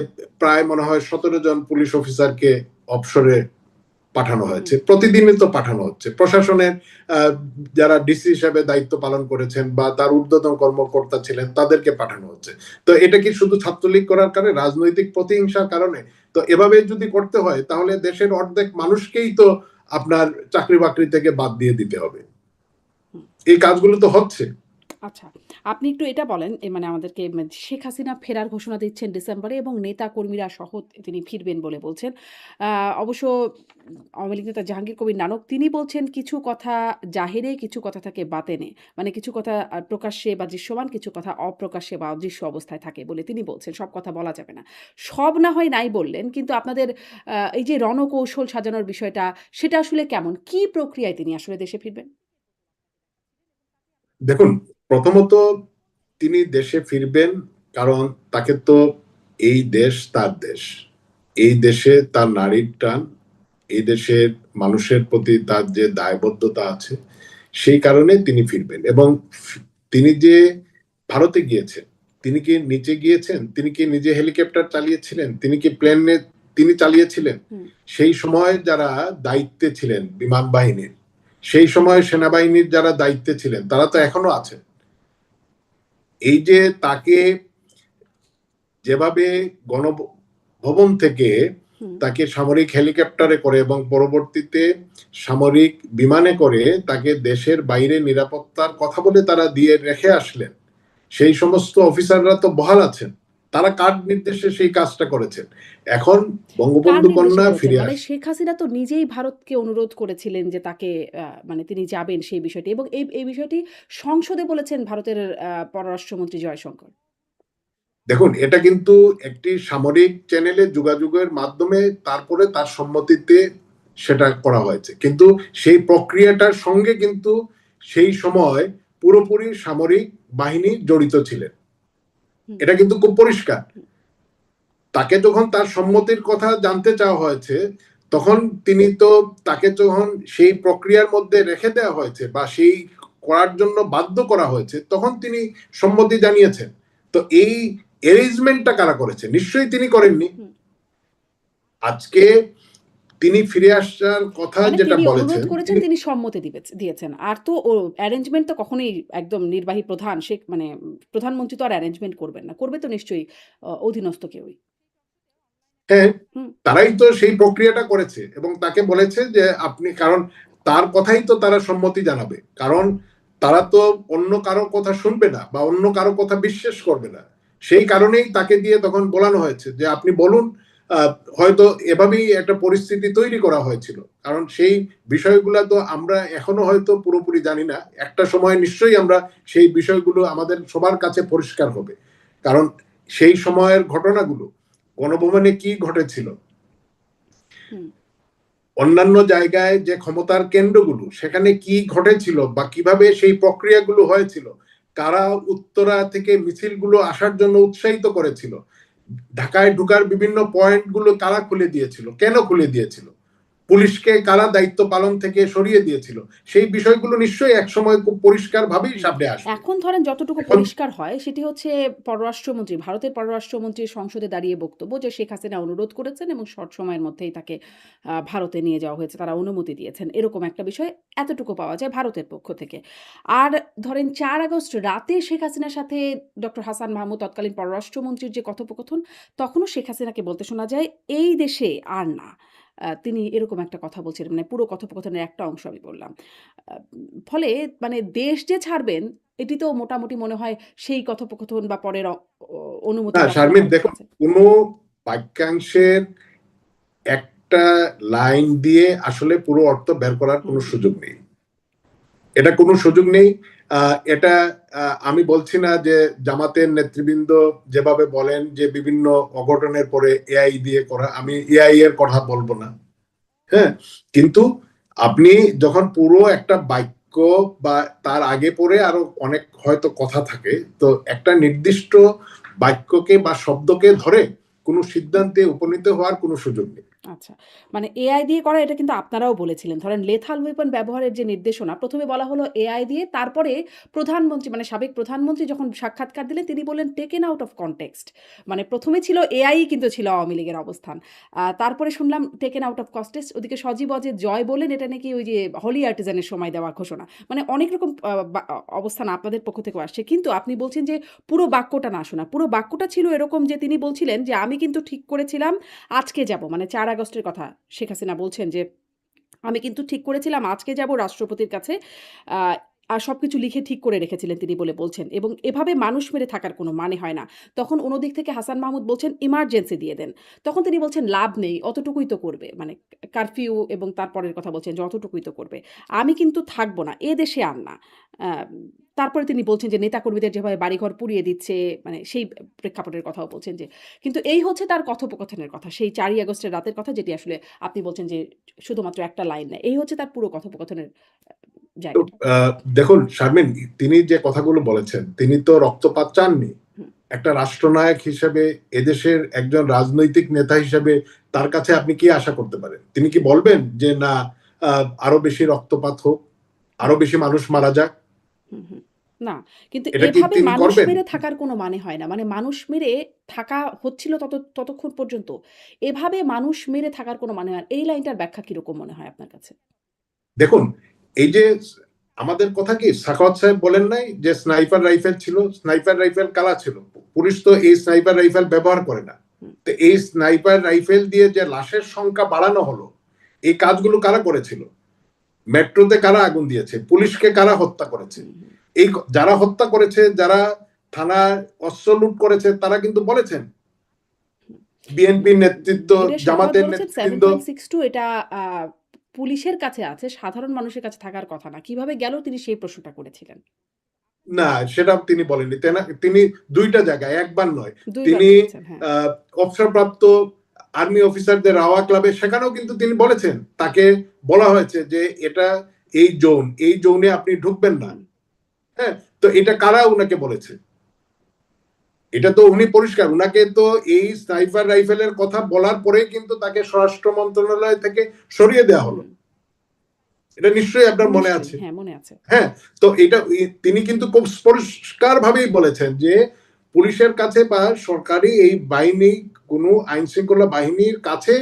প্রায় মনে হয় 17 জন পুলিশ অফিসারকে অবসরে পাঠানো হুম, হয়েছে, প্রতিদিনই তো পাঠানো হচ্ছে। প্রশাসনের যারা ডিসি হিসেবে দায়িত্ব পালন করেছেন বা তার ঊর্ধ্বতন কর্মকর্তা ছিলেন, তাদেরকে পাঠানো হচ্ছে। তো এটা কি শুধু ছাত্রলীগ করার কারণে, রাজনৈতিক প্রতিহিংসার কারণে? তো এভাবে যদি করতে হয়, তাহলে দেশের অর্ধেক মানুষকেই তো আপনার চাকরি বাকরি থেকে বাদ দিয়ে দিতে হবে। হুম। এই কাজগুলো তো হচ্ছে। আচ্ছা। আপনি একটু এটা বলেন, মানে আমাদেরকে, শেখ হাসিনা ফেরার ঘোষণা দিচ্ছেন ডিসেম্বরে এবং নেতা-কর্মীরা সহ তিনি ফিরবেন বলে বলছেন। আ অবশ্য আওয়ামী লীগ নেতা জাহাঙ্গীর কবির নানক তিনি বলছেন কিছু কথা জাহেরে, কিছু কথা থাকে বাতেনে। মানে কিছু কথা প্রকাশ্যে বা দৃশ্যমান, কিছু কথা অপ্রকাশ্যে বা অদৃশ্য অবস্থায় থাকে বলে তিনি বলছেন। সব কথা বলা যাবে না। সব না হয় নাই বললেন, কিন্তু আপনাদের এই যে রণকৌশল সাজানোর বিষয়টা, সেটা আসলে কেমন? কি প্রক্রিয়ায় তিনি আসলে দেশে ফিরবেন? দেখুন, প্রথমত তিনি দেশে ফিরবেন, কারণ তাকে তো, এই দেশ তার দেশ, এই দেশে তার নারীর টান, এই দেশের মানুষের প্রতি তার যে দায়বদ্ধতা আছে, সেই কারণে তিনি ফিরবেন। এবং তিনি যে ভারতে গিয়েছেন, তিনি কি নিচে গিয়েছেন, তিনি কি নিজে হেলিকপ্টার চালিয়েছিলেন, তিনি কি প্লেনে তিনি চালিয়েছিলেন? হুম। সেই সময় যারা দায়িত্বে ছিলেন বিমান বাহিনীর, সেই সময় সেনাবাহিনীর যারা দায়িত্বে ছিলেন, তারা তো এখনো আছেন। এই যে তাকে যেভাবে গণভবন থেকে হুম। তাকে সামরিক হেলিকপ্টারে করে এবং পরবর্তীতে সামরিক বিমানে করে তাকে দেশের বাইরে নিরাপত্তার কথা বলে তারা দিয়ে রেখে আসলেন, সেই সমস্ত অফিসাররা তো বহাল আছেন। তারা কার নির্দেশে সেই কাজটা করেছেন? এখন কার বঙ্গবন্ধু নির্দেশে কন্যা করেছেন? ফিরে মানে আসে। শেখ হাসিনা তো নিজেই ভারতকে অনুরোধ করেছিলেন যে তাকে, মানে তিনি যাবেন সেই বিষয়টি, এবং এই বিষয়টি সংসদে বলেছেন ভারতের পররাষ্ট্রমন্ত্রী জয়শঙ্কর। দেখুন, এটা কিন্তু একটি সামরিক চ্যানেলে যোগাযোগের মাধ্যমে তারপরে তার সম্মতিতে সেটা করা হয়েছে, কিন্তু সেই প্রক্রিয়াটার সঙ্গে কিন্তু সেই সময় পুরোপুরি সামরিক বাহিনী জড়িত ছিলেন। হুম, এটা কিন্তু খুব পরিষ্কার। হুম, তাকে যখন তার সম্মতির কথা জানতে চাওয়া হয়েছে, তখন তিনি তো, তাকে যখন সেই প্রক্রিয়ার মধ্যে রেখে দেওয়া হয়েছে বা সেই করার জন্য বাধ্য করা হয়েছে, তখন তিনি সম্মতি জানিয়েছেন। তো এই অ্যারেঞ্জমেন্টটা কারা করেছে? নিশ্চয়ই তিনি করেননি। হুম। আজকে তিনি ফিরে আসার কথা মানে যেটা তিনি অনুরোধ বলেছেন, করেছেন, তিনি, তিনি সম্মতি দিয়েছেন। আর তো অ্যারেঞ্জমেন্ট তো কখনোই একদম নির্বাহী প্রধান, মানে প্রধানমন্ত্রী তো আর অ্যারেঞ্জমেন্ট করবেন না। করবে তো নিশ্চয়ই অধীনস্থ কেউই। হ্যাঁ, হুম, তারাই তো সেই প্রক্রিয়াটা করেছে এবং তাকে বলেছে যে আপনি, কারণ তার কথাই তো তারা সম্মতি জানাবে, কারণ তারা তো অন্য কারো কথা শুনবে না বা অন্য কারো কথা বিশ্বাস করবে না। সেই কারণেই তাকে দিয়ে তখন বলানো হয়েছে যে আপনি বলুন, হয়তো এভাবেই একটা পরিস্থিতি তৈরি করা হয়েছিল, কারণ সেই বিষয়গুলো তো আমরা এখনো হয়তো পুরোপুরি জানি না। একটা সময় নিশ্চয়ই আমরা সেই বিষয়গুলো আমাদের সবার কাছে পরিষ্কার হবে, কারণ সেই সময়ের ঘটনাগুলো, গণভবনে কি ঘটেছিল, হুম। অন্যান্য জায়গায় যে ক্ষমতার কেন্দ্রগুলো সেখানে কি ঘটেছিল বা কিভাবে সেই প্রক্রিয়াগুলো হয়েছিল, কারা উত্তরা থেকে মিছিলগুলো আসার জন্য উৎসাহিত করেছিল, ঢাকায় ঢুকার বিভিন্ন পয়েন্টগুলো কারা খুলে দিয়েছিল, কেন খুলে দিয়েছিল, পুলিশকে কারা দায়িত্ব পালন থেকে সরিয়ে দিয়েছিল, সেই বিষয়গুলো নিশ্চয়ই একসময় খুব পরিষ্কার ভাবেই সামনে আসবে। এখন ধরেন যতটুকু এখন পরিষ্কার হয় সেটি হচ্ছে পররাষ্ট্রমন্ত্রী, ভারতের পররাষ্ট্রমন্ত্রীর সংসদে দাঁড়িয়ে বক্তব্য যে শেখ হাসিনা অনুরোধ করেছেন এবং শর্ট সময়ের মধ্যেই তাকে ভারতে নিয়ে যাওয়া হয়েছে। তারা অনুমতি দিয়েছেন। এরকম একটা বিষয় এতটুকু পাওয়া যায় ভারতের পক্ষ থেকে। আর ধরেন ৪ আগস্ট রাতে শেখ হাসিনার সাথে ডক্টর হাসান মাহমুদ তৎকালীন পররাষ্ট্রমন্ত্রীর যে কথোপকথন, তখনও শেখ হাসিনাকে বলতে শোনা যায়, "এই দেশে আর না।" তিনি এরকম একটা কথা বলছিলেন। মানে পুরো কথোপকথনের একটা অংশ আমি বললাম। আ ফলে মানে দেশ যে ছাড়বেন এটি তো মোটামুটি মনে হয় সেই কথোপকথন বা পরের অনুমতি না, পাওয়ার শারমিন, অপেক্ষা দেখুন, আছে। কোন বাক্যাংশের একটা লাইন দিয়ে আসলে পুরো অর্থ বের করার হুম, কোনো হুম, সুযোগ নেই। এটা কোনো সুযোগ নেই। এটা আমি বলছি না যে জামাতের নেতৃবৃন্দ যেভাবে বলেন যে বিভিন্ন অঘটনের পরে এআই দিয়ে করা, আমি এআই এর কথা বলবো না। হ্যাঁ, কিন্তু আপনি যখন পুরো একটা বাক্য বা তার আগে পরে আরো অনেক হয়তো কথা থাকে, তো একটা নির্দিষ্ট বাক্যকে বা শব্দকে ধরে কোনো সিদ্ধান্তে উপনীত হওয়ার কোনো সুযোগ নেই। আচ্ছা। মানে এআই দিয়ে করা এটা কিন্তু আপনারাও বলেছিলেন। ধরেন লেথাল ওয়েপন ব্যবহারের যে নির্দেশনা, ১ম এ বলা হলো এআই দিয়ে, তারপরে প্রধানমন্ত্রী মানে সাবেক প্রধানমন্ত্রী যখন সাক্ষাৎকার দিলেন তিনি বললেন টেকেন আউট অফ কনটেক্সট। মানে ১ম এ ছিল এআই কিন্তু ছিল আওয়ামী লীগের অবস্থান। তারপরে শুনলাম টেকেন আউট অফ কনটেক্সট, ওদিকে সজীব অজয় জয় বললেন এটা নাকি ওই যে হলি আর্টিজানের সময় দেওয়া ঘোষণা। মানে অনেক রকম অবস্থান আপনাদের পক্ষ থেকেও আসছে। কিন্তু আপনি বলছেন যে পুরো বাক্যটা না শোনা। পুরো বাক্যটা ছিল এরকম যে তিনি বলছিলেন যে আমি কিন্তু ঠিক করেছিলাম আজকে যাব। মানে ৪ আগস্টের কথা শেখ হাসিনা বলছেন যে, "আমি কিন্তু ঠিক করেছিলাম আজকে যাব রাষ্ট্রপতির কাছে।" আ আর সবকিছু লিখে ঠিক করে রেখেছিলেন তিনি বলে বলছেন। এবং এভাবে মানুষ মেরে থাকার কোনো মানে হয় না। তখন অন্যদিক থেকে হাসান মাহমুদ বলছেন, "ইমার্জেন্সি দিয়ে দেন।" তখন তিনি বলছেন, "লাভ নেই, অতটুকুই তো করবে।" মানে কারফিউ এবং তারপরের কথা বলছেন যে, "অতটুকুই তো করবে। আমি কিন্তু থাকব না, এ দেশে আর না।" আ তারপরে তিনি বলছেন যে, নেতাকর্মীদের যেভাবে বাড়িঘর পুড়িয়ে দিচ্ছে, মানে সেই প্রেক্ষাপটের কথাও বলছেন যে কিন্তু এই হচ্ছে তার কথোপকথনের কথা। সেই ৪ই আগস্টের রাতের কথা যেটি আসলে আপনি বলছেন যে শুধুমাত্র একটা লাইন না। এই হচ্ছে তার পুরো কথোপকথনের তো জায়গাটা। দেখুন শারমিন, তিনি যে কথাগুলো বলেছেন, তিনি তো রক্তপাত চাননি। হুম, একটা রাষ্ট্রনায়ক হিসেবে, এদেশের একজন রাজনৈতিক নেতা হিসেবে তার কাছে আপনি কি আশা করতে পারেন? তিনি কি বলবেন যে না, আরো বেশি রক্তপাত হোক, আরো বেশি মানুষ মারা যাক? হুম, হুম। না, কিন্তু এটা কি এভাবে তিনি মানুষ করবেন? মেরে থাকার কোনো মানে হয় না। মানে মানুষ মেরে থাকা হচ্ছিল ততক্ষণ পর্যন্ত। এভাবে মানুষ মেরে থাকার কোনো মানে হয় না। এই লাইনটার ব্যাখ্যা কিরকম মনে হয় আপনার কাছে? দেখুন, এই যে আমাদের কথা কি সাখাওয়াত সাহেব বলেন নাই যে স্নাইপার রাইফেল ছিল? স্নাইপার রাইফেল কারা ছিল? পুলিশ তো এই স্নাইপার রাইফেল ব্যবহার করে না। হুম, তো এই স্নাইপার রাইফেল দিয়ে যে লাশের সংখ্যা বাড়ানো হলো, এই কাজগুলো কারা করেছিল? মেট্রোতে কারা আগুন দিয়েছে? পুলিশকে কারা হত্যা করেছে? হুম, হুম, এই যারা হত্যা করেছে, যারা থানায় অস্ত্র লুট করেছে, তারা কিন্তু বলেছেন। হুম। না, বিএনপির নেতৃত্ব, ব্রিগেডিয়ার সাখাওয়াত জামাতের বলেছেন নেতৃবৃন্দ। 7.62 এটা আ পুলিশের কাছে আছে, সাধারণ মানুষের কাছে থাকার কথা না। কিভাবে গেল তিনি সেই প্রশ্নটা করেছিলেন। না, সেটা তিনি বলেননি। তিনি ২ টা জায়গায়, একবার নয়। ২ বার তিনি বলেছেন, হ্যাঁ। আ অবসরপ্রাপ্ত আর্মি অফিসারদের রাওয়া ক্লাবে সেখানেও কিন্তু তিনি বলেছেন। তাকে বলা হয়েছে যে এটা এই জোন, এই জোনে আপনি ঢুকবেন না। হুম, হ্যাঁ? তো এটা কারা উনাকে বলেছে? এটা তো উনি পরিষ্কার। উনাকে তো এই স্নাইপার রাইফেলের কথা বলার পরেই কিন্তু তাকে স্বরাষ্ট্র মন্ত্রণালয় থেকে সরিয়ে দেয়া হলো। হুম। এটা নিশ্চয়ই আপনার মনে নিশ্চয়ই, আছে। হ্যাঁ, মনে আছে। হ্যাঁ, তো এটা তিনি কিন্তু খুব পরিষ্কার ভাবেই বলেছেন যে পুলিশের কাছে বা সরকারি এই বাহিনী, কোনো আইন শৃঙ্খলা বাহিনীর কাছে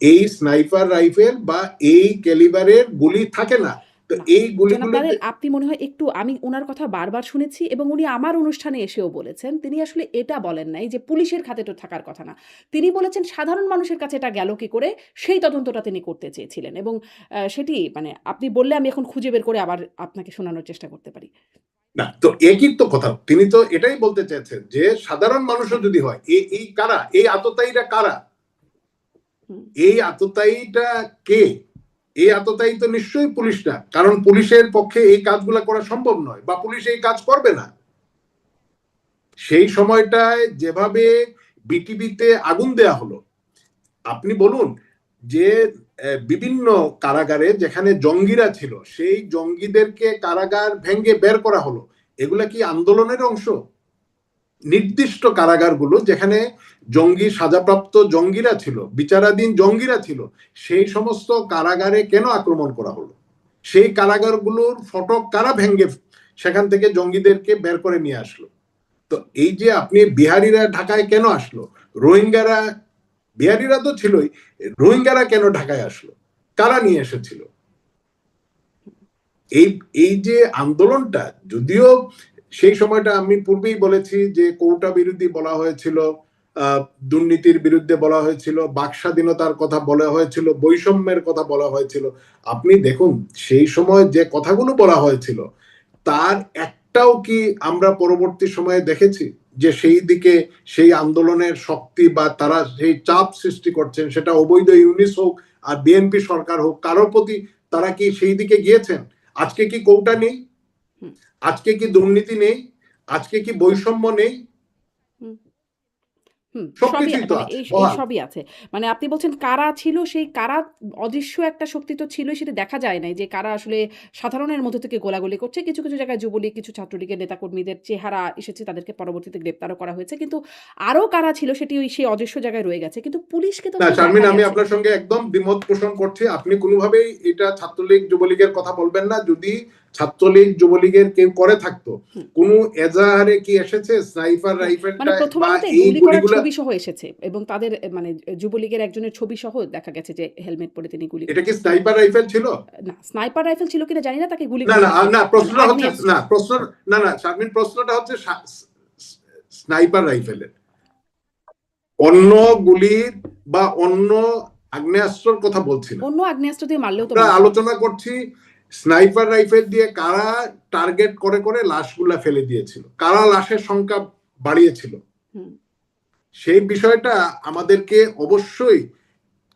এই স্নাইপার রাইফেল বা এই ক্যালিবারের গুলি থাকে না। তো না, এই জনাব গুলিগুলিতে তারেক আপনি মনে হয় একটু আমি উনার কথা বারবার শুনেছি এবং উনি আমার অনুষ্ঠানে এসেও বলেছেন। তিনি আসলে এটা বলেন নাই যে পুলিশের খাতে তো থাকার কথা না। তিনি বলেছেন সাধারণ মানুষের কাছে এটা গেল কি করে সেই তদন্তটা তিনি করতে চেয়েছিলেন এবং সেটি মানে আপনি বললে আমি এখন খুঁজে বের করে আবার আপনাকে শোনানোর চেষ্টা করতে পারি। না, তো একই তো কথা। তিনি তো এটাই বলতে চেয়েছেন যে সাধারণ মানুষও হ্যাঁ, যদি হয়, এই কারা? এই আততায়ীরা কারা? হুম, এই আততায়ীটা কে? এই আততায়ী তো নিশ্চয়ই পুলিশ না, কারণ পুলিশের পক্ষে এই কাজগুলো করা সম্ভব নয়, বা পুলিশ এই কাজ করবে না। সেই সময়টায় যেভাবে বিটিভিতে আগুন দেয়া হলো, আপনি বলুন যে বিভিন্ন কারাগারে যেখানে জঙ্গিরা ছিল, সেই জঙ্গিদেরকে কারাগার ভেঙে বের করা হলো, এগুলা কি আন্দোলনের অংশ? নির্দিষ্ট কারাগারগুলো যেখানে জঙ্গি সাজাপ্রাপ্ত জঙ্গিরা ছিল, বিচারাধীন জঙ্গিরা ছিল, সেই সমস্ত কারাগারে কেন আক্রমণ করা হলো? সেই কারাগারগুলোর ফটক কারা ভেঙে সেখান থেকে জঙ্গিদেরকে বের করে নিয়ে আসলো? তো এই যে আপনি বিহারিরা ঢাকায় কেন আসলো, রোহিঙ্গারা, বিহারিরা তো ছিলই, রোহিঙ্গারা কেন ঢাকায় আসলো, কারা নিয়ে এসেছিল? এই এই যে আন্দোলনটা, যদিও সেই সময়টা আমি পূর্বেই বলেছি যে কোটা বিরোধী বলা হয়েছিল, দুর্নীতির বিরুদ্ধে বলা হয়েছিল, বাক স্বাধীনতার কথা বলা হয়েছিল, বৈষম্যের কথা বলা হয়েছিল। আপনি দেখুন সেই সময় যে কথাগুলো বলা হয়েছিল, তার একটাও কি আমরা পরবর্তী সময়ে দেখেছি যে সেই দিকে সেই আন্দোলনের শক্তি বা তারা সেই চাপ সৃষ্টি করছেন, সেটা অবৈধ ইউনিস হোক আর বিএনপি সরকার হোক, কারোর প্রতি তারা কি সেই দিকে গিয়েছেন? আজকে কি কোটা নেই? হুম, আজকে কি দুর্নীতি নেই? আজকে কি বৈষম্য নেই? হুম, হুম, সবই সবকিছুই তো মানে আছে এই বহাল। সবই আছে। মানে আপনি বলছেন কারা ছিল, সেই কারা অদৃশ্য একটা শক্তি তো ছিলই, সেটা দেখা যায় নাই যে কারা আসলে সাধারণের মধ্য থেকে গোলাগুলি করছে। কিছু, কিছু জায়গায় যুবলীগ, কিছু ছাত্রলীগের নেতাকর্মীদের চেহারা এসেছে, তাদেরকে পরবর্তীতে গ্রেপ্তারও করা হয়েছে। কিন্তু আরো কারা ছিল সেটি ওই সেই অদৃশ্য জায়গায় রয়ে গেছে। কিন্তু পুলিশকে তো না আসলে শারমিন, দেখা আমি গেছে। আপনার সঙ্গে একদম দ্বিমত পোষণ করছি। আপনি কোনোভাবেই এটা ছাত্রলীগ যুবলীগের কথা বলবেন না। যদি ছাত্রলীগ যুবলীগের কেউ করে থাকতো, হুম। কোন এজাহারে কি এসেছে স্নাইপার না, মানে রাইফেলটা প্রথম বা আলোতে এই গুলি করার গুলিগুলা? ছবি সহ এসেছে এবং তাদের মানে যুবলীগের একজনের ছবি সহ দেখা গেছে যে হেলমেট পরে তিনি গুলি এটা কি করছেন। স্নাইপার রাইফেল ছিল? না, স্নাইপার রাইফেল ছিল কিনা জানি না, তাকে গুলি না করা না হয়েছে। না, মানে প্রশ্নটা হচ্ছে, আগ্নেয়াস্ত্র। না প্রশ্ন, না না শারমিন, প্রশ্নটা হচ্ছে স্নাইপার রাইফেলের অন্য গুলির বা অন্য আগ্নেয়াস্ত্রের কথা বলছি না। অন্য আগ্নেয়াস্ত্র দিয়ে মারলেও তো আমরা মানুষ মারা আলোচনা যেত। করছি স্নাইপার রাইফেল দিয়ে কারা টার্গেট করে করে লাশগুলা ফেলে দিয়েছিল, কারা লাশের সংখ্যা বাড়িয়েছিল। হুম, সেই বিষয়টা আমাদেরকে অবশ্যই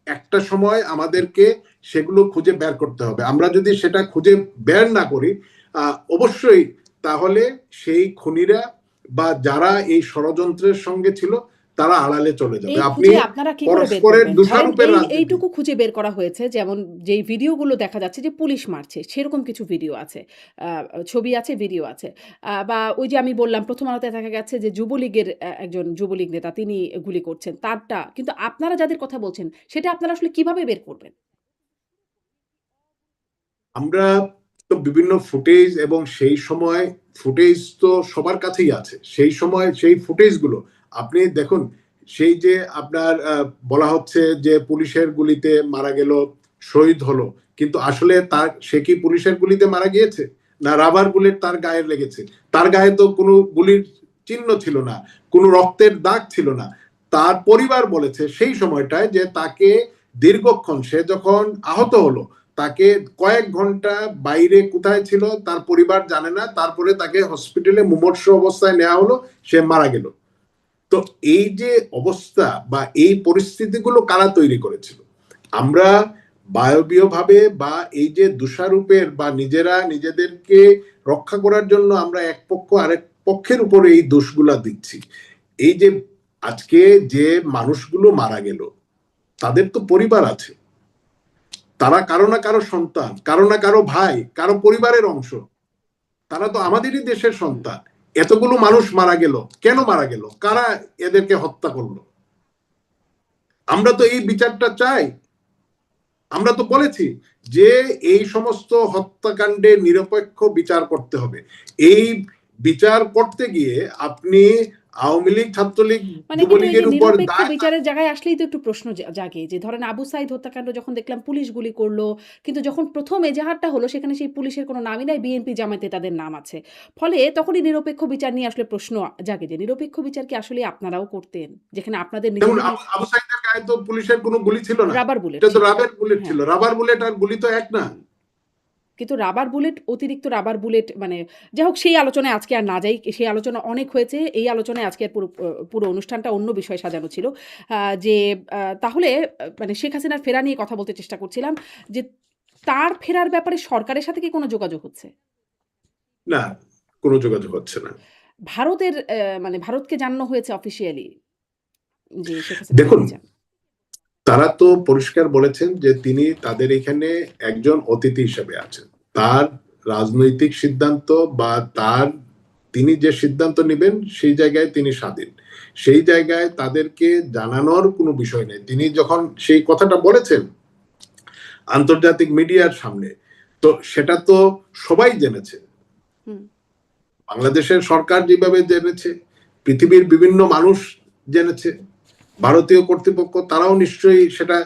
একটা সময় আমাদেরকে সেগুলো খুঁজে বের করতে হবে। আমরা যদি সেটা খুঁজে বের না করি, অবশ্যই তাহলে সেই খুনিরা বা যারা এই ষড়যন্ত্রের সঙ্গে ছিল তারা আড়ালে চলে যাবে। এই আপনি খুঁজে আপনারা কি করে বের পরস্পরের করবেন? ধরেন দোষারোপের রাজনীতি। এইটুকু খুঁজে বের করা হয়েছে, যেমন যেই ভিডিওগুলো দেখা যাচ্ছে যে পুলিশ মারছে, সেরকম কিছু ভিডিও আছে। আ ছবি আছে, ভিডিও আছে। বা ওই যে আমি বললাম, প্রথম আলোতে দেখা গেছে যে যুবলীগের একজন যুবলীগ নেতা তিনি গুলি করছেন, তারটা। কিন্তু আপনারা যাদের কথা বলছেন, সেটা আপনারা আসলে কিভাবে বের করবেন? আমরা তো বিভিন্ন ফুটেজ, এবং সেই সময় ফুটেজ তো সবার কাছেই আছে, সেই সময় সেই ফুটেজ গুলো আপনি দেখুন। সেই যে আপনার বলা হচ্ছে যে পুলিশের গুলিতে মারা গেল, শহীদ হলো, কিন্তু আসলে তার সে কি পুলিশের গুলিতে মারা গিয়েছে, না রাবার বুলেট তার গায়ে লেগেছে? তার গায়ে তো কোনো গুলির চিহ্ন ছিল না, কোনো রক্তের দাগ ছিল না। তার পরিবার বলেছে সেই সময়টায় যে তাকে দীর্ঘক্ষণ, সে যখন আহত হলো, তাকে কয়েক ঘন্টা বাইরে কোথায় ছিল তার পরিবার জানে না, তারপরে তাকে হসপিটালে মুমূর্ষ অবস্থায় নেওয়া হলো, সে মারা গেল। তো এই যে অবস্থা বা এই পরিস্থিতিগুলো কারা তৈরি করেছিল? আমরা বায়বীয় ভাবে বা এই যে দোষারোপের বা নিজেরা নিজেদেরকে রক্ষা করার জন্য আমরা এক পক্ষ আরেক পক্ষের উপরে এই দোষগুলা দিচ্ছি। এই যে আজকে যে মানুষগুলো মারা গেল, তাদের তো পরিবার আছে, তারা কারো না কারো সন্তান, কারো না কারো ভাই, কারো পরিবারের অংশ, তারা তো আমাদেরই দেশের হুম। সন্তান। এতগুলো মানুষ মারা গেল, কেন মারা গেল, কারা এদেরকে হত্যা করলো? আমরা তো এই বিচারটা চাই। আমরা তো বলেছি যে এই সমস্ত হত্যাকাণ্ডে নিরপেক্ষ বিচার করতে হবে। এই বিচার করতে গিয়ে আপনি আওয়ামী লীগ, ছাত্রলীগ, মানে কিন্তু এই যে যুবলীগের উপর নিরপেক্ষ দায়। বিচারের জায়গায় আসলেই তো একটু প্রশ্ন জাগে যে ধরেন আবু সাঈদ হত্যাকাণ্ড যখন দেখলাম পুলিশ গুলি করলো, কিন্তু যখন প্রথম এজাহারটা হলো সেখানে সেই পুলিশের কোনো নামই নাই, বিএনপি জামায়াতে তাদের নাম আছে। ফলে তখনই নিরপেক্ষ বিচার নিয়ে আসলে প্রশ্ন জাগে যে নিরপেক্ষ বিচার কি আসলে আপনারাও করতেন? যেখানে আপনাদের যেমন নিজেদেরই আবু সাইদের গায়ে তো পুলিশের কোনো গুলি ছিল না, রাবার বুলেট এটা তো ছিল। রাবার বুলেট ছিল। হ্যাঁ। রাবার বুলেট আর গুলি তো এক না। হুম, কিন্তু রাবার বুলেট, অতিরিক্ত রাবার বুলেট মানে যাই হোক সেই আলোচনায় আজকে আর না যাই। সেই আলোচনা অনেক হয়েছে। এই আলোচনায় আজকের পুরো অনুষ্ঠানটা অন্য বিষয়ে সাজানো ছিল। যে তাহলে মানে শেখ হাসিনার ফেরা নিয়ে কথা বলতে চেষ্টা করছিলাম যে তার ফেরার ব্যাপারে সরকারের সাথে কি কোনো যোগাযোগ হচ্ছে? না, কোনো যোগাযোগ হচ্ছে না। ভারতের মানে ভারতকে জানানো হয়েছে অফিসিয়ালি যে শেখ হাসিনা দেখুন, ফিরতে চান। তারা তো পরিষ্কার বলেছেন যে তিনি তাদের এখানে একজন অতিথি হিসেবে আছেন। তার রাজনৈতিক সিদ্ধান্ত বা তিনি যে সিদ্ধান্ত নেবেন সেই জায়গায় তিনি স্বাধীন। সেই জায়গায় তাদেরকে জানানোর কোনো বিষয় নেই। তিনি যখন সেই কথাটা বলেছেন আন্তর্জাতিক মিডিয়ার সামনে, তো সেটা তো সবাই জেনেছে। হুম। বাংলাদেশের সরকার যেভাবে জেনেছে, পৃথিবীর বিভিন্ন মানুষ জেনেছে, ভারতীয় কর্তৃপক্ষ তারাও নিশ্চয়ই সেটা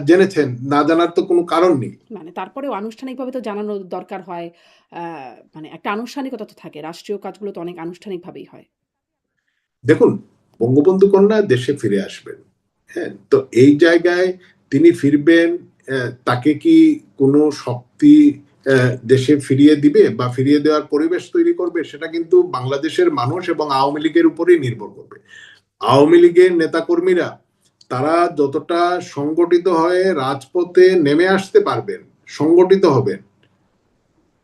জেনেছেন। না জানার তো কোনো কারণ নেই। মানে তারপরেও আনুষ্ঠানিকভাবে তো জানানো দরকার হয়। আ মানে একটা আনুষ্ঠানিকতা তো থাকে। রাষ্ট্রীয় কাজগুলো তো অনেক আনুষ্ঠানিকভাবেই হয়। দেখুন, বঙ্গবন্ধু কন্যা দেশে ফিরে আসবেন। হ্যাঁ? তো এই জায়গায় তিনি ফিরবেন, তাকে কি কোনো শক্তি দেশে ফিরিয়ে দিবে বা ফিরিয়ে দেওয়ার পরিবেশ তৈরি করবে? সেটা কিন্তু বাংলাদেশের মানুষ এবং আওয়ামী লীগের উপরেই নির্ভর করবে। আওয়ামী লীগের নেতাকর্মীরা তারা যতটা সংগঠিত হয়ে রাজপথে নেমে আসতে পারবেন, সংগঠিত হবেন,